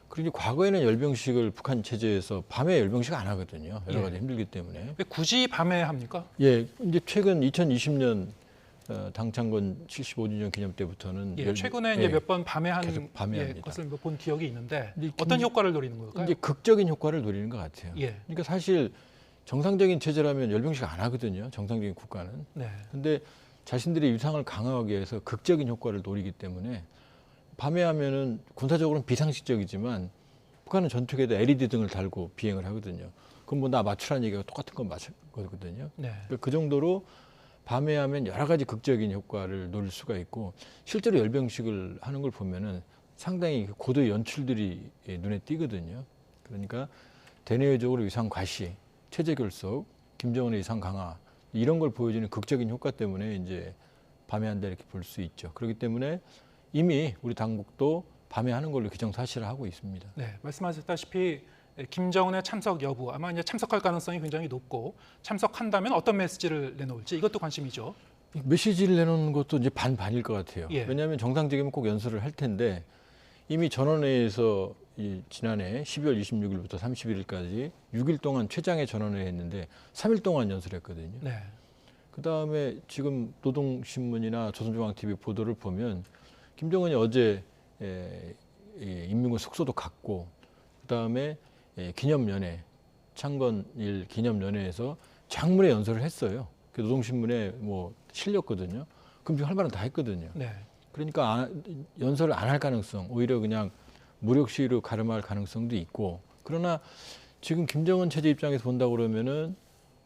그리고 과거에는 열병식을 북한 체제에서 밤에 열병식 안 하거든요. 여러 가지 힘들기 때문에. 왜 굳이 밤에 합니까? 예, 이제 최근 2020년 당창건 75주년 기념 때부터는 최근에 이제 몇 번 밤에 한 계속 밤에 합니다. 것을 본 기억이 있는데 어떤 효과를 노리는 걸까요? 이제 극적인 효과를 노리는 것 같아요. 예. 그러니까 사실 정상적인 체제라면 열병식 안 하거든요. 정상적인 국가는. 네. 근데 자신들의 위상을 강화하기 위해서 극적인 효과를 노리기 때문에 밤에 하면은 군사적으로는 비상식적이지만 북한은 전투기에다 LED 등을 달고 비행을 하거든요. 그럼 뭐 나 맞추라는 얘기가 똑같은 건 맞거든요. 네. 그러니까 그 정도로 밤에 하면 여러 가지 극적인 효과를 노릴 수가 있고 실제로 열병식을 하는 걸 보면은 상당히 고도의 연출들이 눈에 띄거든요. 그러니까 대내외적으로 위상 과시, 체제 결속, 김정은의 위상 강화 이런 걸 보여주는 극적인 효과 때문에 이제 밤에 한다 이렇게 볼 수 있죠. 그렇기 때문에 이미 우리 당국도 밤에 하는 걸로 기정사실을 하고 있습니다. 네, 말씀하셨다시피 김정은의 참석 여부 아마 이제 참석할 가능성이 굉장히 높고 참석한다면 어떤 메시지를 내놓을지 이것도 관심이죠. 메시지를 내놓는 것도 이제 반반일 것 같아요. 예. 왜냐하면 정상적이면 꼭 연설을 할 텐데 이미 전원회에서 지난해 12월 26일부터 31일까지 6일 동안 최장의 전원회 했는데 3일 동안 연설했거든요. 네. 그다음에 지금 노동신문이나 조선중앙TV 보도를 보면 김정은이 어제 인민군 숙소도 갔고 그다음에 기념연회, 창건일 기념연회에서 장문의 연설을 했어요. 그 노동신문에 뭐 실렸거든요. 그럼 할 말은 다 했거든요. 네. 그러니까 연설을 안 할 가능성, 오히려 그냥 무력 시위로 가름할 가능성도 있고. 그러나 지금 김정은 체제 입장에서 본다 그러면은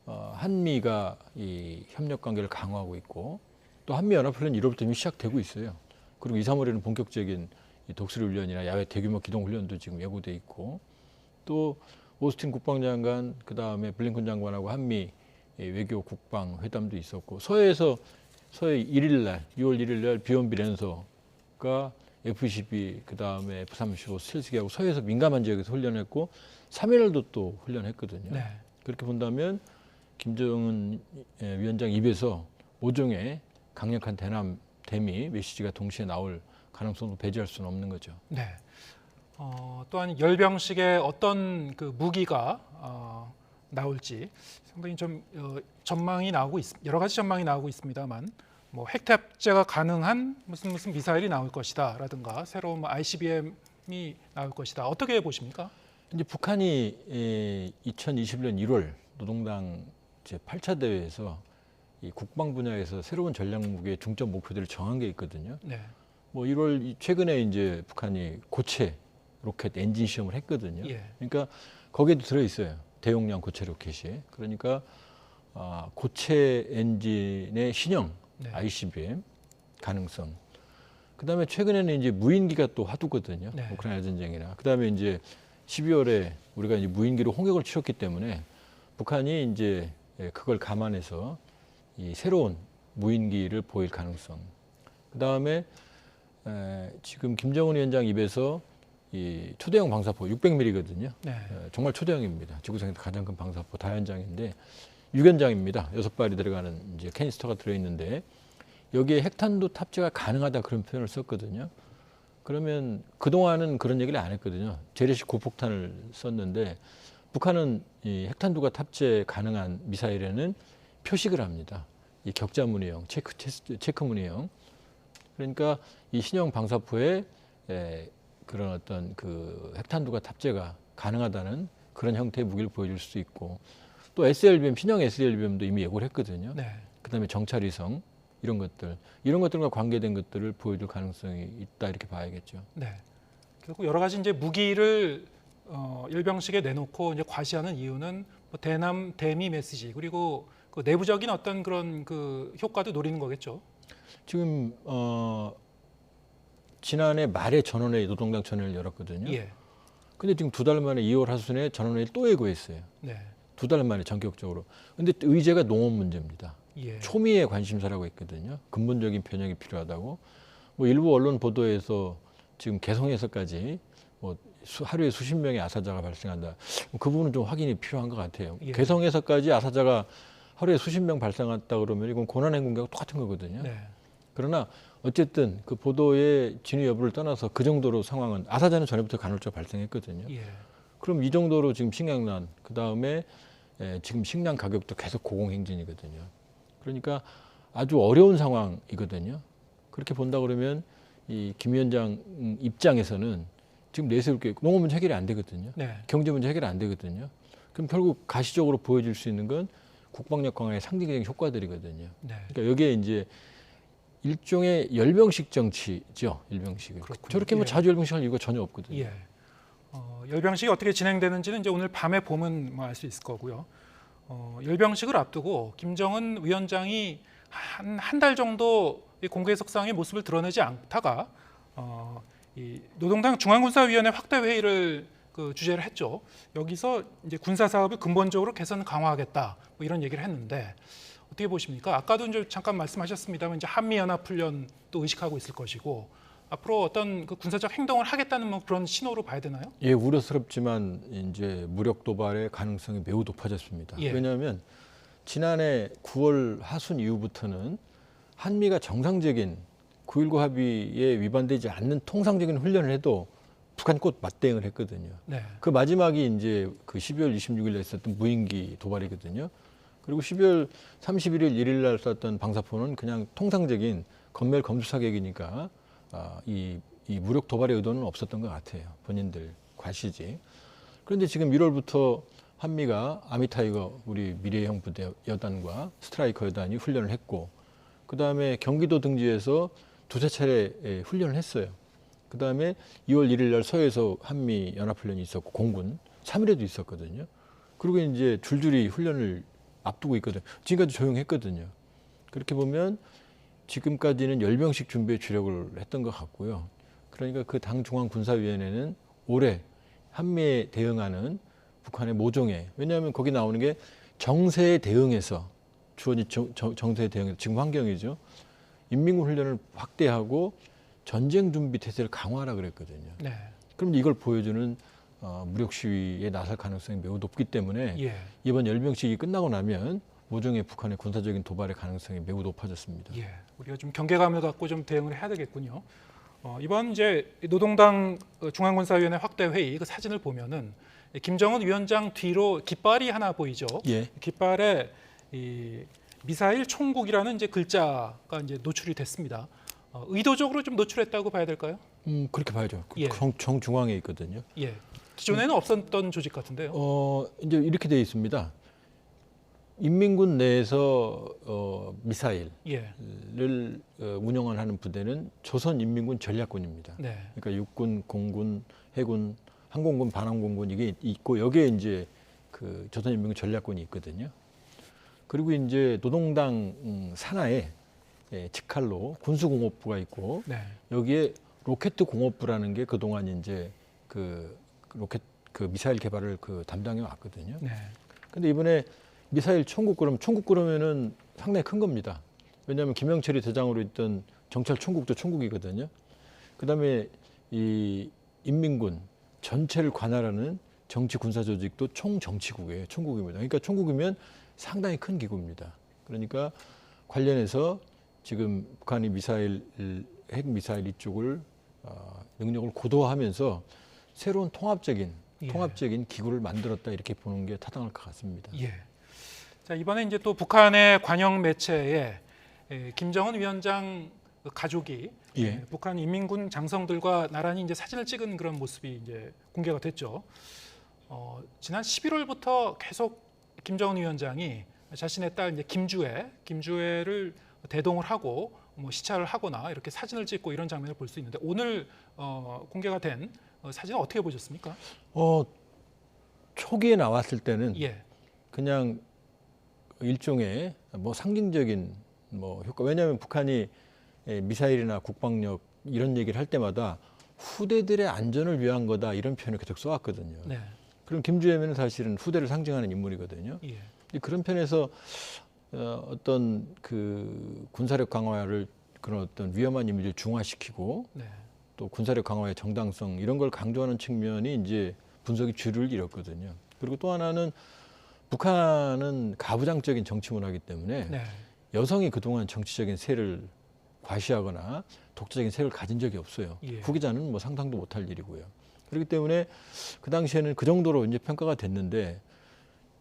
한미가 이 협력 관계를 강화하고 있고 또 한미 연합훈련 1월부터 이미 시작되고 있어요. 그리고 2, 3월에는 본격적인 독수리 훈련이나 야외 대규모 기동 훈련도 지금 예고돼 있고 또 오스틴 국방장관 그다음에 블링컨 장관하고 한미 외교 국방 회담도 있었고 서해 1일 날 6월 1일 날 비원비 랜서가 F-22 그다음에 F-35 스텔스기하고 서해에서 민감한 지역에서 훈련했고 3일날도 또 훈련했거든요. 네. 그렇게 본다면 김정은 위원장 입에서 모종의 강력한 대남 대미 메시지가 동시에 나올 가능성도 배제할 수는 없는 거죠. 네. 또한 열병식에 어떤 그 무기가 나올지 상당히 좀 전망이 나오고 여러 가지 전망이 나오고 있습니다만 뭐 핵탑재가 가능한 무슨 미사일이 나올 것이다라든가 새로운 ICBM이 나올 것이다. 어떻게 보십니까? 이제 북한이 2021년 1월 노동당 제8차 대회에서 이 국방 분야에서 새로운 전략 무기의 중점 목표들을 정한 게 있거든요. 네. 뭐 1월 최근에 이제 북한이 고체 로켓 엔진 시험을 했거든요. 예. 그러니까 거기에도 들어 있어요. 대용량 고체 로켓이. 그러니까 고체 엔진의 신형 네. ICBM 가능성. 그다음에 최근에는 이제 무인기가 또 화두거든요. 네. 우크라이나 전쟁이나. 그다음에 이제 12월에 우리가 이제 무인기로 홍역을 치렀기 때문에 북한이 이제 그걸 감안해서 이 새로운 무인기를 보일 가능성. 그다음에 지금 김정은 위원장 입에서 이 초대형 방사포 600mm거든요. 네. 정말 초대형입니다. 지구상에서 가장 큰 방사포 다연장인데 6연장입니다. 6발이 들어가는 이제 캐니스터가 들어 있는데 여기에 핵탄두 탑재가 가능하다 그런 표현을 썼거든요. 그러면 그동안은 그런 얘기를 안 했거든요. 재래식 고폭탄을 썼는데 북한은 이 핵탄두가 탑재 가능한 미사일에는 표식을 합니다. 이 격자 무늬형, 체크 무늬형. 그러니까 이 신형 방사포에 그런 어떤 그 핵탄두가 탑재가 가능하다는 그런 형태의 무기를 보여줄 수 있고 또 SLBM, 신형 SLBM도 이미 예고를 했거든요. 네. 그다음에 정찰위성 이런 것들과 관계된 것들을 보여줄 가능성이 있다 이렇게 봐야겠죠. 네. 결국 여러 가지 이제 무기를 열병식에 내놓고 이제 과시하는 이유는 뭐 대남 대미 메시지 그리고 그 내부적인 어떤 그런 그 효과도 노리는 거겠죠. 지금 지난해 말에 전원회의 노동당 전원회의를 열었거든요. 예. 근데 지금 2달 만에 2월 하순에 전원회의를 또 예고했어요. 네. 2달 만에 전격적으로. 근데 의제가 농업 문제입니다. 예. 초미의 관심사라고 있거든요. 근본적인 변혁이 필요하다고. 뭐 일부 언론 보도에서 지금 개성에서까지 뭐 하루에 수십 명의 아사자가 발생한다. 그 부분은 좀 확인이 필요한 것 같아요. 예. 개성에서까지 아사자가 하루에 수십 명 발생했다 그러면 이건 고난행군과 똑같은 거거든요. 네. 그러나 어쨌든 그 보도의 진위 여부를 떠나서 그 정도로 상황은 아사자는 전에부터 간헐적 발생했거든요. 예. 그럼 이 정도로 지금 식량난, 그 다음에 지금 식량 가격도 계속 고공행진이거든요. 그러니까 아주 어려운 상황이거든요. 그렇게 본다 그러면 이 김 위원장 입장에서는 지금 내세울 게 농업 문제 해결이 안 되거든요. 네. 경제 문제 해결이 안 되거든요. 그럼 결국 가시적으로 보여줄 수 있는 건 국방력 강화의 상징적인 효과들이거든요. 네. 그러니까 여기에 이제 일종의 열병식 정치죠. 열병식은. 저렇게 뭐 예. 자주 열병식할 이유가 전혀 없거든요. 예. 열병식이 어떻게 진행되는지는 이제 오늘 밤에 보면 뭐 알 수 있을 거고요. 열병식을 앞두고 김정은 위원장이 한 달 정도 이 공개 석상의 모습을 드러내지 않다가 이 노동당 중앙군사위원회 확대 회의를 그 주재를 했죠. 여기서 이제 군사 사업을 근본적으로 개선 강화하겠다 뭐 이런 얘기를 했는데 어떻게 보십니까? 아까도 이제 잠깐 말씀하셨습니다만 이제 한미 연합 훈련도 의식하고 있을 것이고 앞으로 어떤 그 군사적 행동을 하겠다는 뭐 그런 신호로 봐야 되나요? 예, 우려스럽지만 이제 무력 도발의 가능성이 매우 높아졌습니다. 예. 왜냐하면 지난해 9월 하순 이후부터는 한미가 정상적인 9.19 합의에 위반되지 않는 통상적인 훈련을 해도 북한이 꼭 맞대응을 했거든요. 네. 그 마지막이 이제 그 12월 26일에 있었던 무인기 도발이거든요. 그리고 12월 31일 1일 날 쐈던 방사포는 그냥 통상적인 건멸 검수 사격이니까 이 무력 도발의 의도는 없었던 것 같아요. 본인들 과시지. 그런데 지금 1월부터 한미가 아미타이거 우리 미래형 부대 여단과 스트라이커 여단이 훈련을 했고 그다음에 경기도 등지에서 두세 차례 훈련을 했어요. 그다음에 2월 1일 날 서해에서 한미 연합훈련이 있었고 공군 3일에도 있었거든요. 그리고 이제 줄줄이 훈련을 앞두고 있거든요. 지금까지 조용했거든요. 그렇게 보면 지금까지는 열병식 준비에 주력을 했던 것 같고요. 그러니까 그 당 중앙군사위원회는 올해 한미에 대응하는 북한의 모종에 왜냐하면 거기 나오는 게 정세에 대응해서 주어진 정세에 대응해서 지금 환경이죠. 인민군 훈련을 확대하고 전쟁 준비 태세를 강화하라 그랬거든요. 네. 그럼 이걸 보여주는 무력 시위에 나설 가능성이 매우 높기 때문에 예. 이번 열병식이 끝나고 나면 모종의 북한의 군사적인 도발의 가능성이 매우 높아졌습니다. 예. 우리가 좀 경계감을 갖고 좀 대응을 해야 되겠군요. 이번 이제 노동당 중앙군사위원회 확대 회의 그 사진을 보면은 김정은 위원장 뒤로 깃발이 하나 보이죠. 예. 깃발에 이 미사일 총국이라는 이제 글자가 이제 노출이 됐습니다. 의도적으로 좀 노출했다고 봐야 될까요? 그렇게 봐야죠. 예. 정중앙에 있거든요. 예. 기존에는 없었던 조직 같은데요. 이제 이렇게 되어 있습니다. 인민군 내에서 미사일을 예. 운영하는 부대는 조선인민군 전략군입니다. 네. 그러니까 육군, 공군, 해군, 항공군, 반항공군 이게 있고 여기에 이제 그 조선인민군 전략군이 있거든요. 그리고 이제 노동당 산하에 직할로 군수공업부가 있고 네. 여기에 로켓 공업부라는 게 그동안 이제 그 로켓 그 미사일 개발을 담당해 왔거든요. 네. 근데 이번에 미사일 총국 그러면은 상당히 큰 겁니다. 왜냐하면 김영철이 대장으로 있던 정찰 총국도 총국이거든요. 그다음에 이 인민군 전체를 관할하는 정치 군사 조직도 총정치국이에요. 총국입니다. 그러니까 총국이면 상당히 큰 기구입니다. 그러니까 관련해서 지금 북한이 핵 미사일 이쪽을 능력을 고도화하면서 새로운 통합적인 기구를 만들었다 이렇게 보는 게 타당할 것 같습니다. 예. 자, 이번에 이제 또 북한의 관영 매체에 김정은 위원장 가족이 예. 북한 인민군 장성들과 나란히 이제 사진을 찍은 그런 모습이 이제 공개가 됐죠. 지난 11월부터 계속 김정은 위원장이 자신의 딸 이제 김주애를 대동을 하고 뭐 시찰을 하거나 이렇게 사진을 찍고 이런 장면을 볼 수 있는데 오늘 공개가 된 사진은 어떻게 보셨습니까? 초기에 나왔을 때는 예. 그냥 일종의 뭐 상징적인 뭐 효과. 왜냐하면 북한이 미사일이나 국방력 이런 얘기를 할 때마다 후대들의 안전을 위한 거다 이런 표현을 계속 써왔거든요. 네. 그럼 김주애는 사실은 후대를 상징하는 인물이거든요. 예. 그런 편에서 어떤 그 군사력 강화를 그런 어떤 위험한 이미지를 중화시키고 네. 또 군사력 강화의 정당성 이런 걸 강조하는 측면이 이제 분석이 주를 잃었거든요. 그리고 또 하나는 북한은 가부장적인 정치 문화이기 때문에 네. 여성이 그동안 정치적인 세를 과시하거나 독자적인 세를 가진 적이 없어요. 예. 후기자는 뭐 상상도 못할 일이고요. 그렇기 때문에 그 당시에는 그 정도로 이제 평가가 됐는데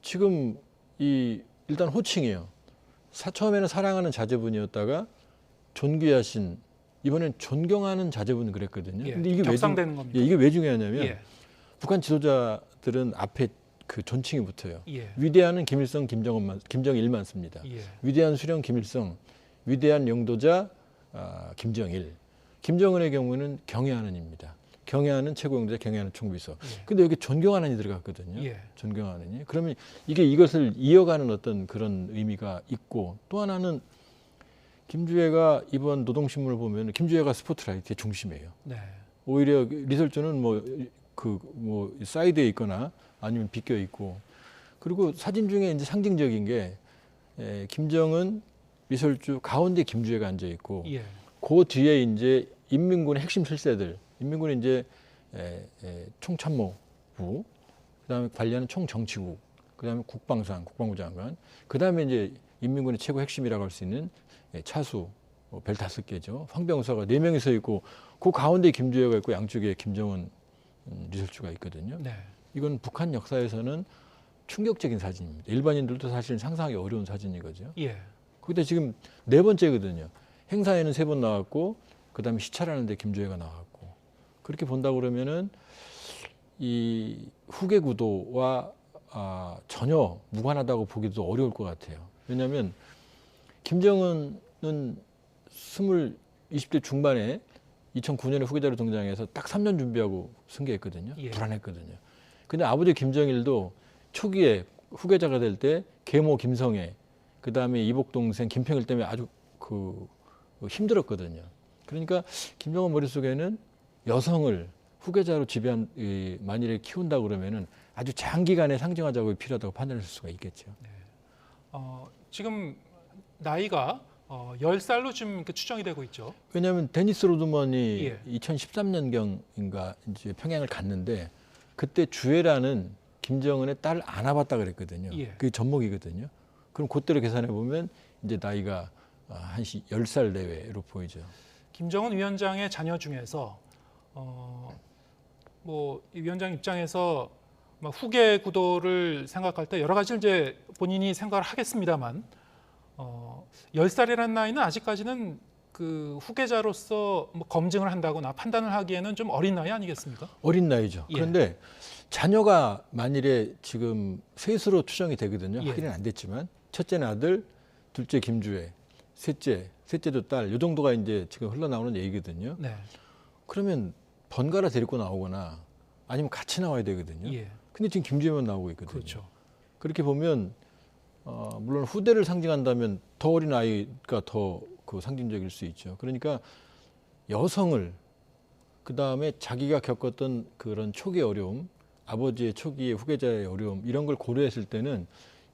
지금 일단 호칭이에요. 처음에는 사랑하는 자제분이었다가 존귀하신 이번엔 존경하는 자제분 그랬거든요. 예. 근데 이게 격상되는 겁니다. 이게 왜 중요하냐면 예. 북한 지도자들은 앞에 그 존칭이 붙어요. 예. 위대한은 김일성, 김정일만 씁니다. 예. 위대한 수령 김일성, 위대한 영도자 김정일. 김정은의 경우는 경애하는입니다. 경애하는 최고 영도자, 경애하는 총비서. 근데 여기 존경하는이 들어갔거든요. 예. 존경하는이. 그러면 이것을 이어가는 어떤 그런 의미가 있고 또 하나는 김주애가 이번 노동신문을 보면 김주애가 스포트라이트의 중심이에요. 네. 오히려 리설주는 사이드에 있거나 아니면 비껴 있고 그리고 사진 중에 이제 상징적인 게 김정은, 리설주 가운데 김주애가 앉아 있고 예. 그 뒤에 이제 인민군의 핵심 실세들, 인민군의 이제 총참모부, 그다음에 관리하는 총정치국, 그다음에 국방상, 국방부 장관, 그다음에 이제 인민군의 최고 핵심이라고 할 수 있는 차수 별 5개죠. 황병서가 4명이 서 있고 그 가운데 김주애가 있고 양쪽에 김정은, 리설주가 있거든요. 네. 이건 북한 역사에서는 충격적인 사진입니다. 일반인들도 사실 상상하기 어려운 사진이거든요. 예. 그때 지금 4번째거든요. 행사에는 3번 나왔고 그다음에 시찰하는데 김주애가 나왔고 그렇게 본다 그러면은 이 후계 구도와 전혀 무관하다고 보기도 어려울 것 같아요. 왜냐하면 김정은은 20대 중반에 2009년에 후계자로 등장해서 딱 3년 준비하고 승계했거든요. 예. 불안했거든요. 근데 아버지 김정일도 초기에 후계자가 될 때 계모 김성애, 그다음에 이복 동생 김평일 때문에 아주 힘들었거든요. 그러니까 김정은 머릿속에는 여성을 후계자로 만일에 키운다 그러면은 아주 장기간의 상징화 작업이 필요하다고 판단할 수가 있겠죠. 지금 나이가 10살로 지금 추정이 되고 있죠. 왜냐하면 데니스 로드먼이 예. 2013년경인가 이제 평양을 갔는데 그때 주애라는 김정은의 딸을 안아봤다 그랬거든요. 예. 그게 전목이거든요. 그럼 그때로 계산해 보면 이제 나이가 한 10살 내외로 보이죠. 김정은 위원장의 자녀 중에서 이 위원장 입장에서 후계 구도를 생각할 때 여러 가지를 이제 본인이 생각을 하겠습니다만 10살이라는 나이는 아직까지는 그 후계자로서 검증을 한다거나 판단을 하기에는 좀 어린 나이 아니겠습니까? 어린 나이죠. 예. 그런데 자녀가 만일에 지금 셋으로 추정이 되거든요. 예. 확인은 안 됐지만 첫째는 아들, 둘째 김주애, 셋째도 딸, 이 정도가 이제 지금 흘러나오는 얘기거든요. 네. 그러면 번갈아 데리고 나오거나 아니면 같이 나와야 되거든요. 예. 근데 지금 김주애만 나오고 있거든요. 그렇죠. 그렇게 보면 물론 후대를 상징한다면 더 어린 아이가 더 그 상징적일 수 있죠. 그러니까 여성을 그다음에 자기가 겪었던 그런 초기의 어려움, 아버지의 초기의 후계자의 어려움 이런 걸 고려했을 때는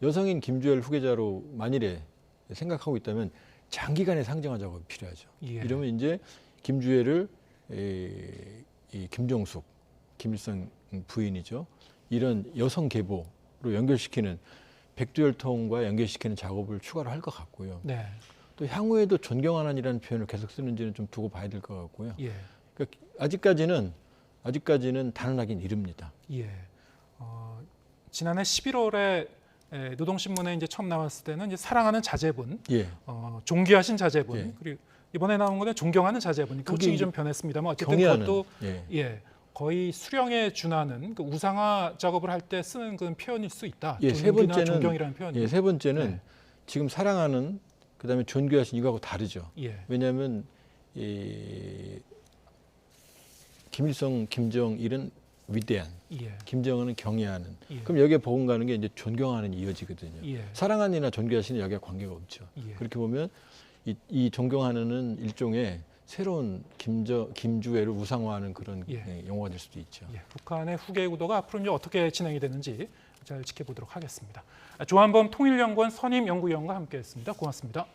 여성인 김주애를 후계자로 만일에 생각하고 있다면 장기간의 상징화 작업이 필요하죠. 예. 이러면 이제 김주애를 이 김종숙, 김일성 부인이죠. 이런 여성 계보로 연결시키는 백두혈통과 연결시키는 작업을 추가로 할 것 같고요. 네. 또 향후에도 존경하는이라는 표현을 계속 쓰는지는 좀 두고 봐야 될 것 같고요. 예. 그러니까 아직까지는 단언하긴 이릅니다. 예. 지난해 11월에 노동신문에 이제 처음 나왔을 때는 이제 사랑하는 자제분, 예. 존귀하신 자제분, 예. 그리고 이번에 나온 거는 존경하는 자제분. 그 호칭이 좀 변했습니다만 어쨌든 그것도 거의 수령에 준하는 그 우상화 작업을 할 때 쓰는 그런 표현일 수 있다. 예, 존귀나 존경이라는 표현이. 세 번째는 네. 지금 사랑하는 그다음에 존귀하신 이거하고 다르죠. 예. 왜냐하면 김일성, 김정일은 위대한, 예. 김정은은 경애하는. 예. 그럼 여기에 버금가는 게 이제 존경하는 이어지거든요. 예. 사랑하는이나 존귀하시는 여기가 관계가 없죠. 예. 그렇게 보면 이 존경하는은 일종의 새로운 김주애를 우상화하는 그런 용어가 될 수도 있죠. 예. 북한의 후계 구도가 앞으로 이제 어떻게 진행이 되는지 잘 지켜보도록 하겠습니다. 조한범 통일연구원 선임연구위원과 함께했습니다. 고맙습니다.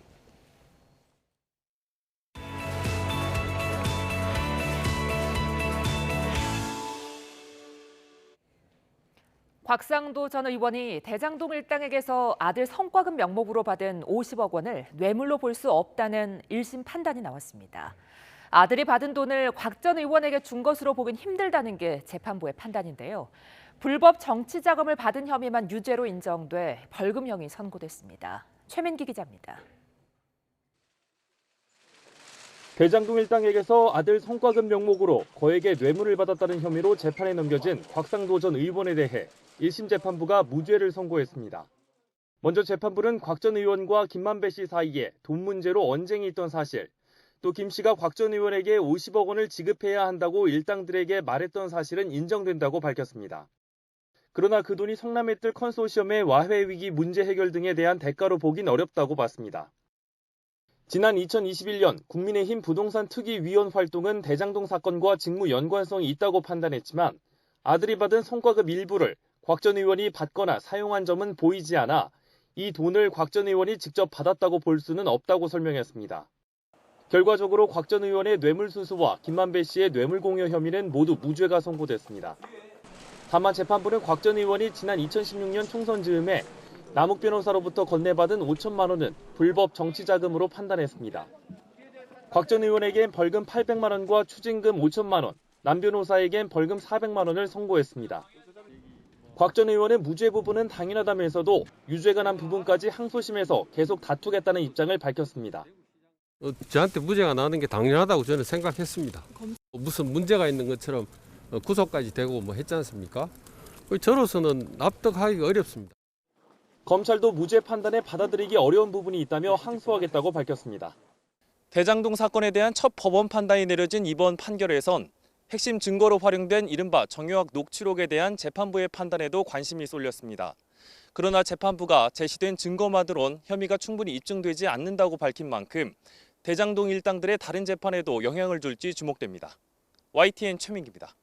곽상도 전 의원이 대장동 일당에게서 아들 성과급 명목으로 받은 50억 원을 뇌물로 볼 수 없다는 1심 판단이 나왔습니다. 아들이 받은 돈을 곽 전 의원에게 준 것으로 보긴 힘들다는 게 재판부의 판단인데요. 불법 정치 자금을 받은 혐의만 유죄로 인정돼 벌금형이 선고됐습니다. 최민기 기자입니다. 대장동 일당에게서 아들 성과급 명목으로 거액의 뇌물을 받았다는 혐의로 재판에 넘겨진 곽상도 전 의원에 대해 1심 재판부가 무죄를 선고했습니다. 먼저 재판부는 곽 전 의원과 김만배 씨 사이에 돈 문제로 언쟁이 있던 사실, 또 김 씨가 곽 전 의원에게 50억 원을 지급해야 한다고 일당들에게 말했던 사실은 인정된다고 밝혔습니다. 그러나 그 돈이 성남에 뜰 컨소시엄의 와해 위기 문제 해결 등에 대한 대가로 보긴 어렵다고 봤습니다. 지난 2021년 국민의힘 부동산 특위 위원 활동은 대장동 사건과 직무 연관성이 있다고 판단했지만 아들이 받은 성과급 일부를 곽 전 의원이 받거나 사용한 점은 보이지 않아 이 돈을 곽 전 의원이 직접 받았다고 볼 수는 없다고 설명했습니다. 결과적으로 곽 전 의원의 뇌물수수와 김만배 씨의 뇌물공여 혐의는 모두 무죄가 선고됐습니다. 다만 재판부는 곽 전 의원이 지난 2016년 총선 즈음에 남욱 변호사로부터 건네받은 5천만 원은 불법 정치자금으로 판단했습니다. 곽 전 의원에겐 벌금 800만 원과 추징금 5천만 원, 남 변호사에겐 벌금 400만 원을 선고했습니다. 곽 전 의원은 무죄 부분은 당연하다면서도 유죄가 난 부분까지 항소심에서 계속 다투겠다는 입장을 밝혔습니다. 저한테 무죄가 나오는 게 당연하다고 저는 생각했습니다. 무슨 문제가 있는 것처럼 구속까지 되고 뭐 했지 않습니까? 저로서는 납득하기가 어렵습니다. 검찰도 무죄 판단에 받아들이기 어려운 부분이 있다며 항소하겠다고 밝혔습니다. 대장동 사건에 대한 첫 법원 판단이 내려진 이번 판결에선 핵심 증거로 활용된 이른바 정유학 녹취록에 대한 재판부의 판단에도 관심이 쏠렸습니다. 그러나 재판부가 제시된 증거만으론 혐의가 충분히 입증되지 않는다고 밝힌 만큼 대장동 일당들의 다른 재판에도 영향을 줄지 주목됩니다. YTN 최민기입니다.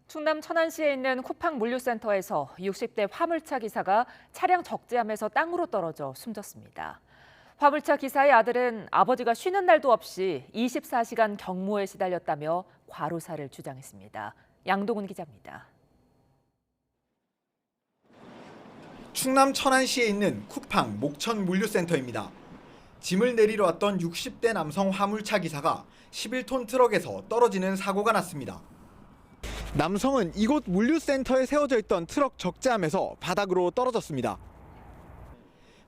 충남 천안시에 있는 쿠팡 물류센터에서 60대 화물차 기사가 차량 적재함에서 땅으로 떨어져 숨졌습니다. 화물차 기사의 아들은 아버지가 쉬는 날도 없이 24시간 경무에 시달렸다며 과로사를 주장했습니다. 양동훈 기자입니다. 충남 천안시에 있는 쿠팡 목천 물류센터입니다. 짐을 내리러 왔던 60대 남성 화물차 기사가 11톤 트럭에서 떨어지는 사고가 났습니다. 남성은 이곳 물류센터에 세워져 있던 트럭 적재함에서 바닥으로 떨어졌습니다.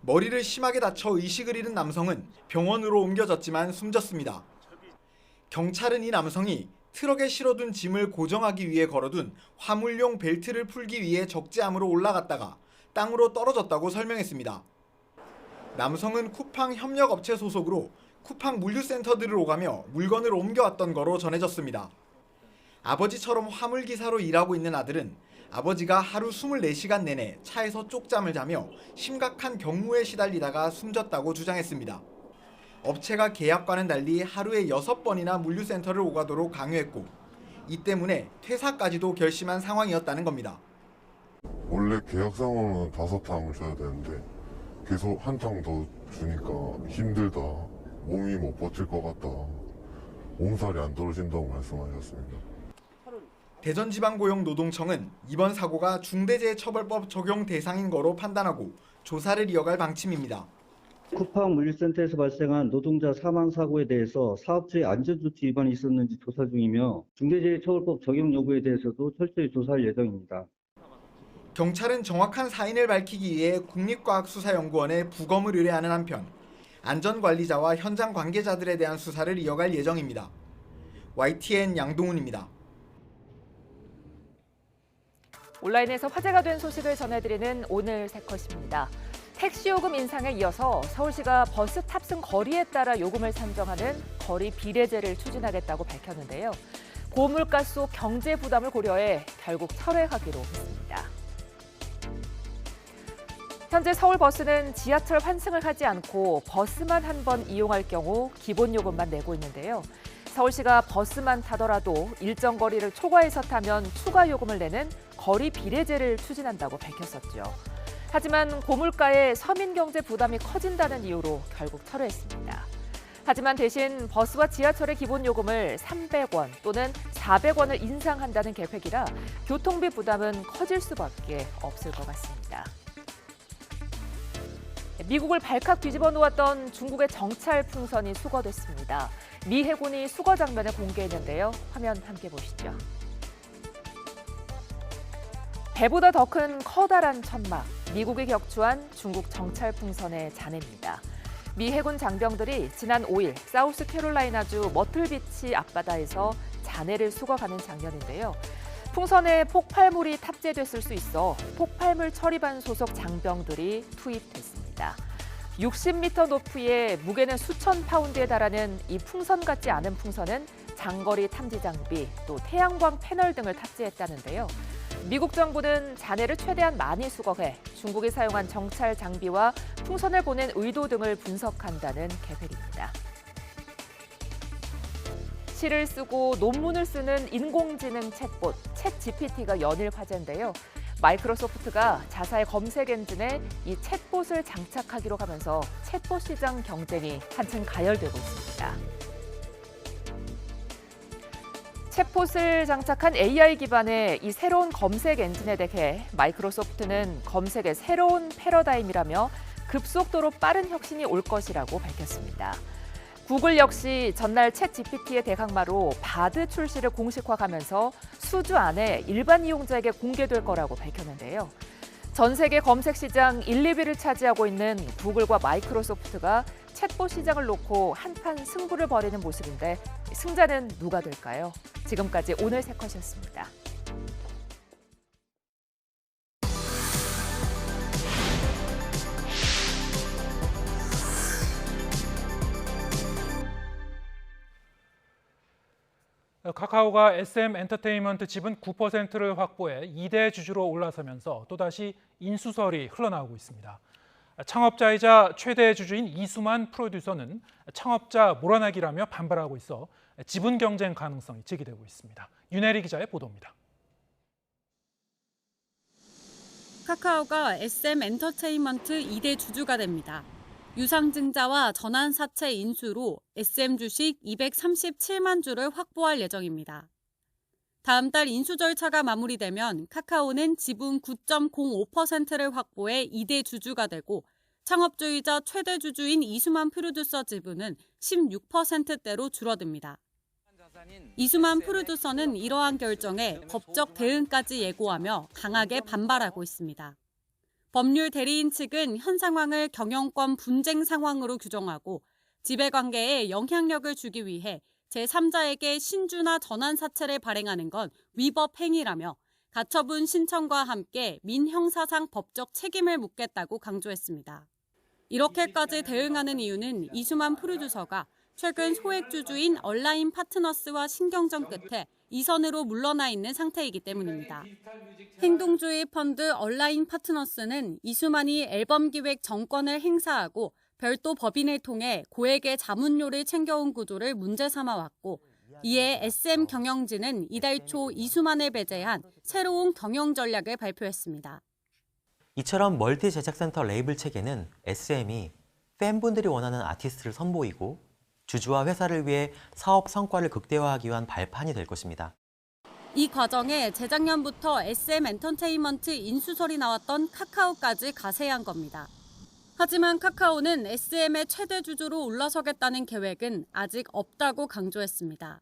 머리를 심하게 다쳐 의식을 잃은 남성은 병원으로 옮겨졌지만 숨졌습니다. 경찰은 이 남성이 트럭에 실어둔 짐을 고정하기 위해 걸어둔 화물용 벨트를 풀기 위해 적재함으로 올라갔다가 땅으로 떨어졌다고 설명했습니다. 남성은 쿠팡 협력업체 소속으로 쿠팡 물류센터들을 오가며 물건을 옮겨왔던 거로 전해졌습니다. 아버지처럼 화물기사로 일하고 있는 아들은 아버지가 하루 24시간 내내 차에서 쪽잠을 자며 심각한 경무에 시달리다가 숨졌다고 주장했습니다. 업체가 계약과는 달리 하루에 6번이나 물류센터를 오가도록 강요했고 이 때문에 퇴사까지도 결심한 상황이었다는 겁니다. 원래 계약상으로는 5탕을 줘야 되는데 계속 한 탕 더 주니까 힘들다, 몸이 못 버틸 것 같다, 몸살이 안 떨어진다고 말씀하셨습니다. 대전지방고용노동청은 이번 사고가 중대재해처벌법 적용 대상인 거로 판단하고 조사를 이어갈 방침입니다. 쿠팡 물류센터에서 발생한 노동자 사망 사고에 대해서 사업주의 안전조치 위반이 있었는지 조사 중이며 중대재해처벌법 적용 여부에 대해서도 철저히 조사할 예정입니다. 경찰은 정확한 사인을 밝히기 위해 국립과학수사연구원에 부검을 의뢰하는 한편 안전관리자와 현장 관계자들에 대한 수사를 이어갈 예정입니다. YTN 양동훈입니다. 온라인에서 화제가 된 소식을 전해드리는 오늘 새 컷입니다. 택시요금 인상에 이어서 서울시가 버스 탑승 거리에 따라 요금을 산정하는 거리 비례제를 추진하겠다고 밝혔는데요. 고물가 속 경제 부담을 고려해 결국 철회하기로 했습니다. 현재 서울 버스는 지하철 환승을 하지 않고 버스만 한 번 이용할 경우 기본 요금만 내고 있는데요. 서울시가 버스만 타더라도 일정 거리를 초과해서 타면 추가 요금을 내는 거리 비례제를 추진한다고 밝혔었죠. 하지만 고물가에 서민 경제 부담이 커진다는 이유로 결국 철회했습니다. 하지만 대신 버스와 지하철의 기본 요금을 300원 또는 400원을 인상한다는 계획이라 교통비 부담은 커질 수밖에 없을 것 같습니다. 미국을 발칵 뒤집어 놓았던 중국의 정찰 풍선이 수거됐습니다. 미 해군이 수거 장면을 공개했는데요. 화면 함께 보시죠. 배보다 더 큰 커다란 천막, 미국이 격추한 중국 정찰 풍선의 잔해입니다. 미 해군 장병들이 지난 5일 사우스캐롤라이나주 머틀비치 앞바다에서 잔해를 수거하는 장면인데요. 풍선에 폭발물이 탑재됐을 수 있어 폭발물 처리반 소속 장병들이 투입됐습니다. 60m 높이에 무게는 수천 파운드에 달하는 이 풍선 같지 않은 풍선은 장거리 탐지 장비, 또 태양광 패널 등을 탑재했다는데요. 미국 정부는 잔해를 최대한 많이 수거해 중국이 사용한 정찰 장비와 풍선을 보낸 의도 등을 분석한다는 계획입니다. 시를 쓰고 논문을 쓰는 인공지능 챗봇, 챗GPT가 연일 화제인데요. 마이크로소프트가 자사의 검색 엔진에 이 챗봇을 장착하기로 하면서 챗봇 시장 경쟁이 한층 가열되고 있습니다. 챗봇을 장착한 AI 기반의 이 새로운 검색 엔진에 대해 마이크로소프트는 검색의 새로운 패러다임이라며 급속도로 빠른 혁신이 올 것이라고 밝혔습니다. 구글 역시 전날 챗GPT의 대항마로 바드 출시를 공식화하면서 수주 안에 일반 이용자에게 공개될 거라고 밝혔는데요. 전 세계 검색 시장 1, 2위를 차지하고 있는 구글과 마이크로소프트가 챗봇 시장을 놓고 한판 승부를 벌이는 모습인데 승자는 누가 될까요? 지금까지 오늘 새 컷이었습니다. 카카오가 SM 엔터테인먼트 지분 9%를 확보해 2대 주주로 올라서면서 또다시 인수설이 흘러나오고 있습니다. 창업자이자 최대 주주인 이수만 프로듀서는 창업자 몰아내기라며 반발하고 있어 지분 경쟁 가능성이 제기되고 있습니다. 윤혜리 기자의 보도입니다. 카카오가 SM 엔터테인먼트 2대 주주가 됩니다. 유상증자와 전환사채 인수로 SM 주식 237만 주를 확보할 예정입니다. 다음 달 인수 절차가 마무리되면 카카오는 지분 9.05%를 확보해 2대 주주가 되고 창업주이자 최대 주주인 이수만 프로듀서 지분은 16%대로 줄어듭니다. 이수만 프로듀서는 이러한 결정에 법적 대응까지 예고하며 강하게 반발하고 있습니다. 법률 대리인 측은 현 상황을 경영권 분쟁 상황으로 규정하고 지배관계에 영향력을 주기 위해 제3자에게 신주나 전환사채를 발행하는 건 위법 행위라며 가처분 신청과 함께 민형사상 법적 책임을 묻겠다고 강조했습니다. 이렇게까지 대응하는 이유는 이수만 프로듀서가 최근 소액주주인 얼라인 파트너스와 신경전 끝에 이선으로 물러나 있는 상태이기 때문입니다. 행동주의 펀드 얼라인 파트너스는 이수만이 앨범 기획 정권을 행사하고 별도 법인을 통해 고액의 자문료를 챙겨온 구조를 문제 삼아왔고 이에 SM 경영진은 이달 초 이수만을 배제한 새로운 경영 전략을 발표했습니다. 이처럼 멀티 제작센터 레이블 체계는 SM이 팬분들이 원하는 아티스트를 선보이고 주주와 회사를 위해 사업 성과를 극대화하기 위한 발판이 될 것입니다. 이 과정에 재작년부터 SM 엔터테인먼트 인수설이 나왔던 카카오까지 가세한 겁니다. 하지만 카카오는 SM의 최대 주주로 올라서겠다는 계획은 아직 없다고 강조했습니다.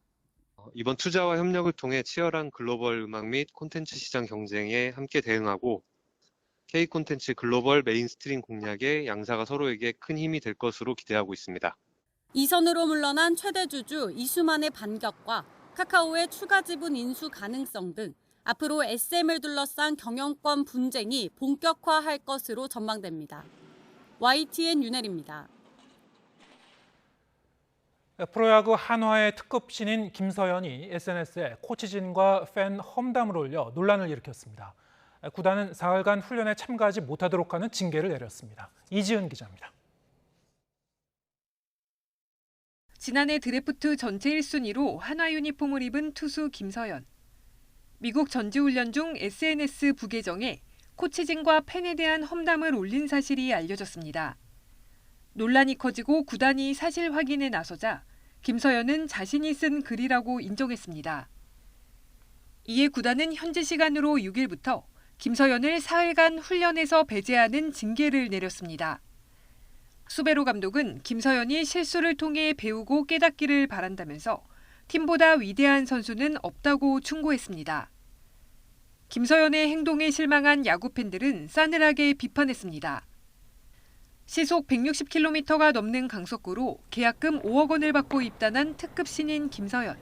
이번 투자와 협력을 통해 치열한 글로벌 음악 및 콘텐츠 시장 경쟁에 함께 대응하고 K-콘텐츠 글로벌 메인스트림 공략에 양사가 서로에게 큰 힘이 될 것으로 기대하고 있습니다. 이선으로 물러난 최대 주주 이수만의 반격과 카카오의 추가 지분 인수 가능성 등 앞으로 SM을 둘러싼 경영권 분쟁이 본격화할 것으로 전망됩니다. YTN 윤혜리입니다. 프로야구 한화의 특급 신인 김서현이 SNS에 코치진과 팬 험담을 올려 논란을 일으켰습니다. 구단은 사흘간 훈련에 참가하지 못하도록 하는 징계를 내렸습니다. 이지은 기자입니다. 지난해 드래프트 전체 1순위로 한화 유니폼을 입은 투수 김서현. 미국 전지훈련 중 SNS 부계정에 코치진과 팬에 대한 험담을 올린 사실이 알려졌습니다. 논란이 커지고 구단이 사실 확인에 나서자 김서현은 자신이 쓴 글이라고 인정했습니다. 이에 구단은 현지 시간으로 6일부터 김서현을 사흘간 훈련에서 배제하는 징계를 내렸습니다. 수베로 감독은 김서현이 실수를 통해 배우고 깨닫기를 바란다면서 팀보다 위대한 선수는 없다고 충고했습니다. 김서현의 행동에 실망한 야구 팬들은 싸늘하게 비판했습니다. 시속 160km가 넘는 강속구로 계약금 5억 원을 받고 입단한 특급 신인 김서현.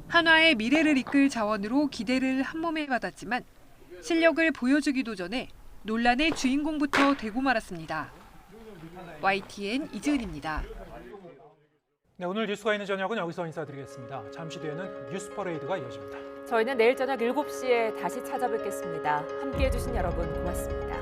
한화의 미래를 이끌 자원으로 기대를 한몸에 받았지만 실력을 보여주기도 전에 논란의 주인공부터 되고 말았습니다. YTN 이지은입니다. 네, 오늘 뉴스가 있는 저녁은 여기서 인사드리겠습니다. 잠시 뒤에는 뉴스 퍼레이드가 이어집니다. 저희는 내일 저녁 7시에 다시 찾아뵙겠습니다. 함께해 주신 여러분 고맙습니다.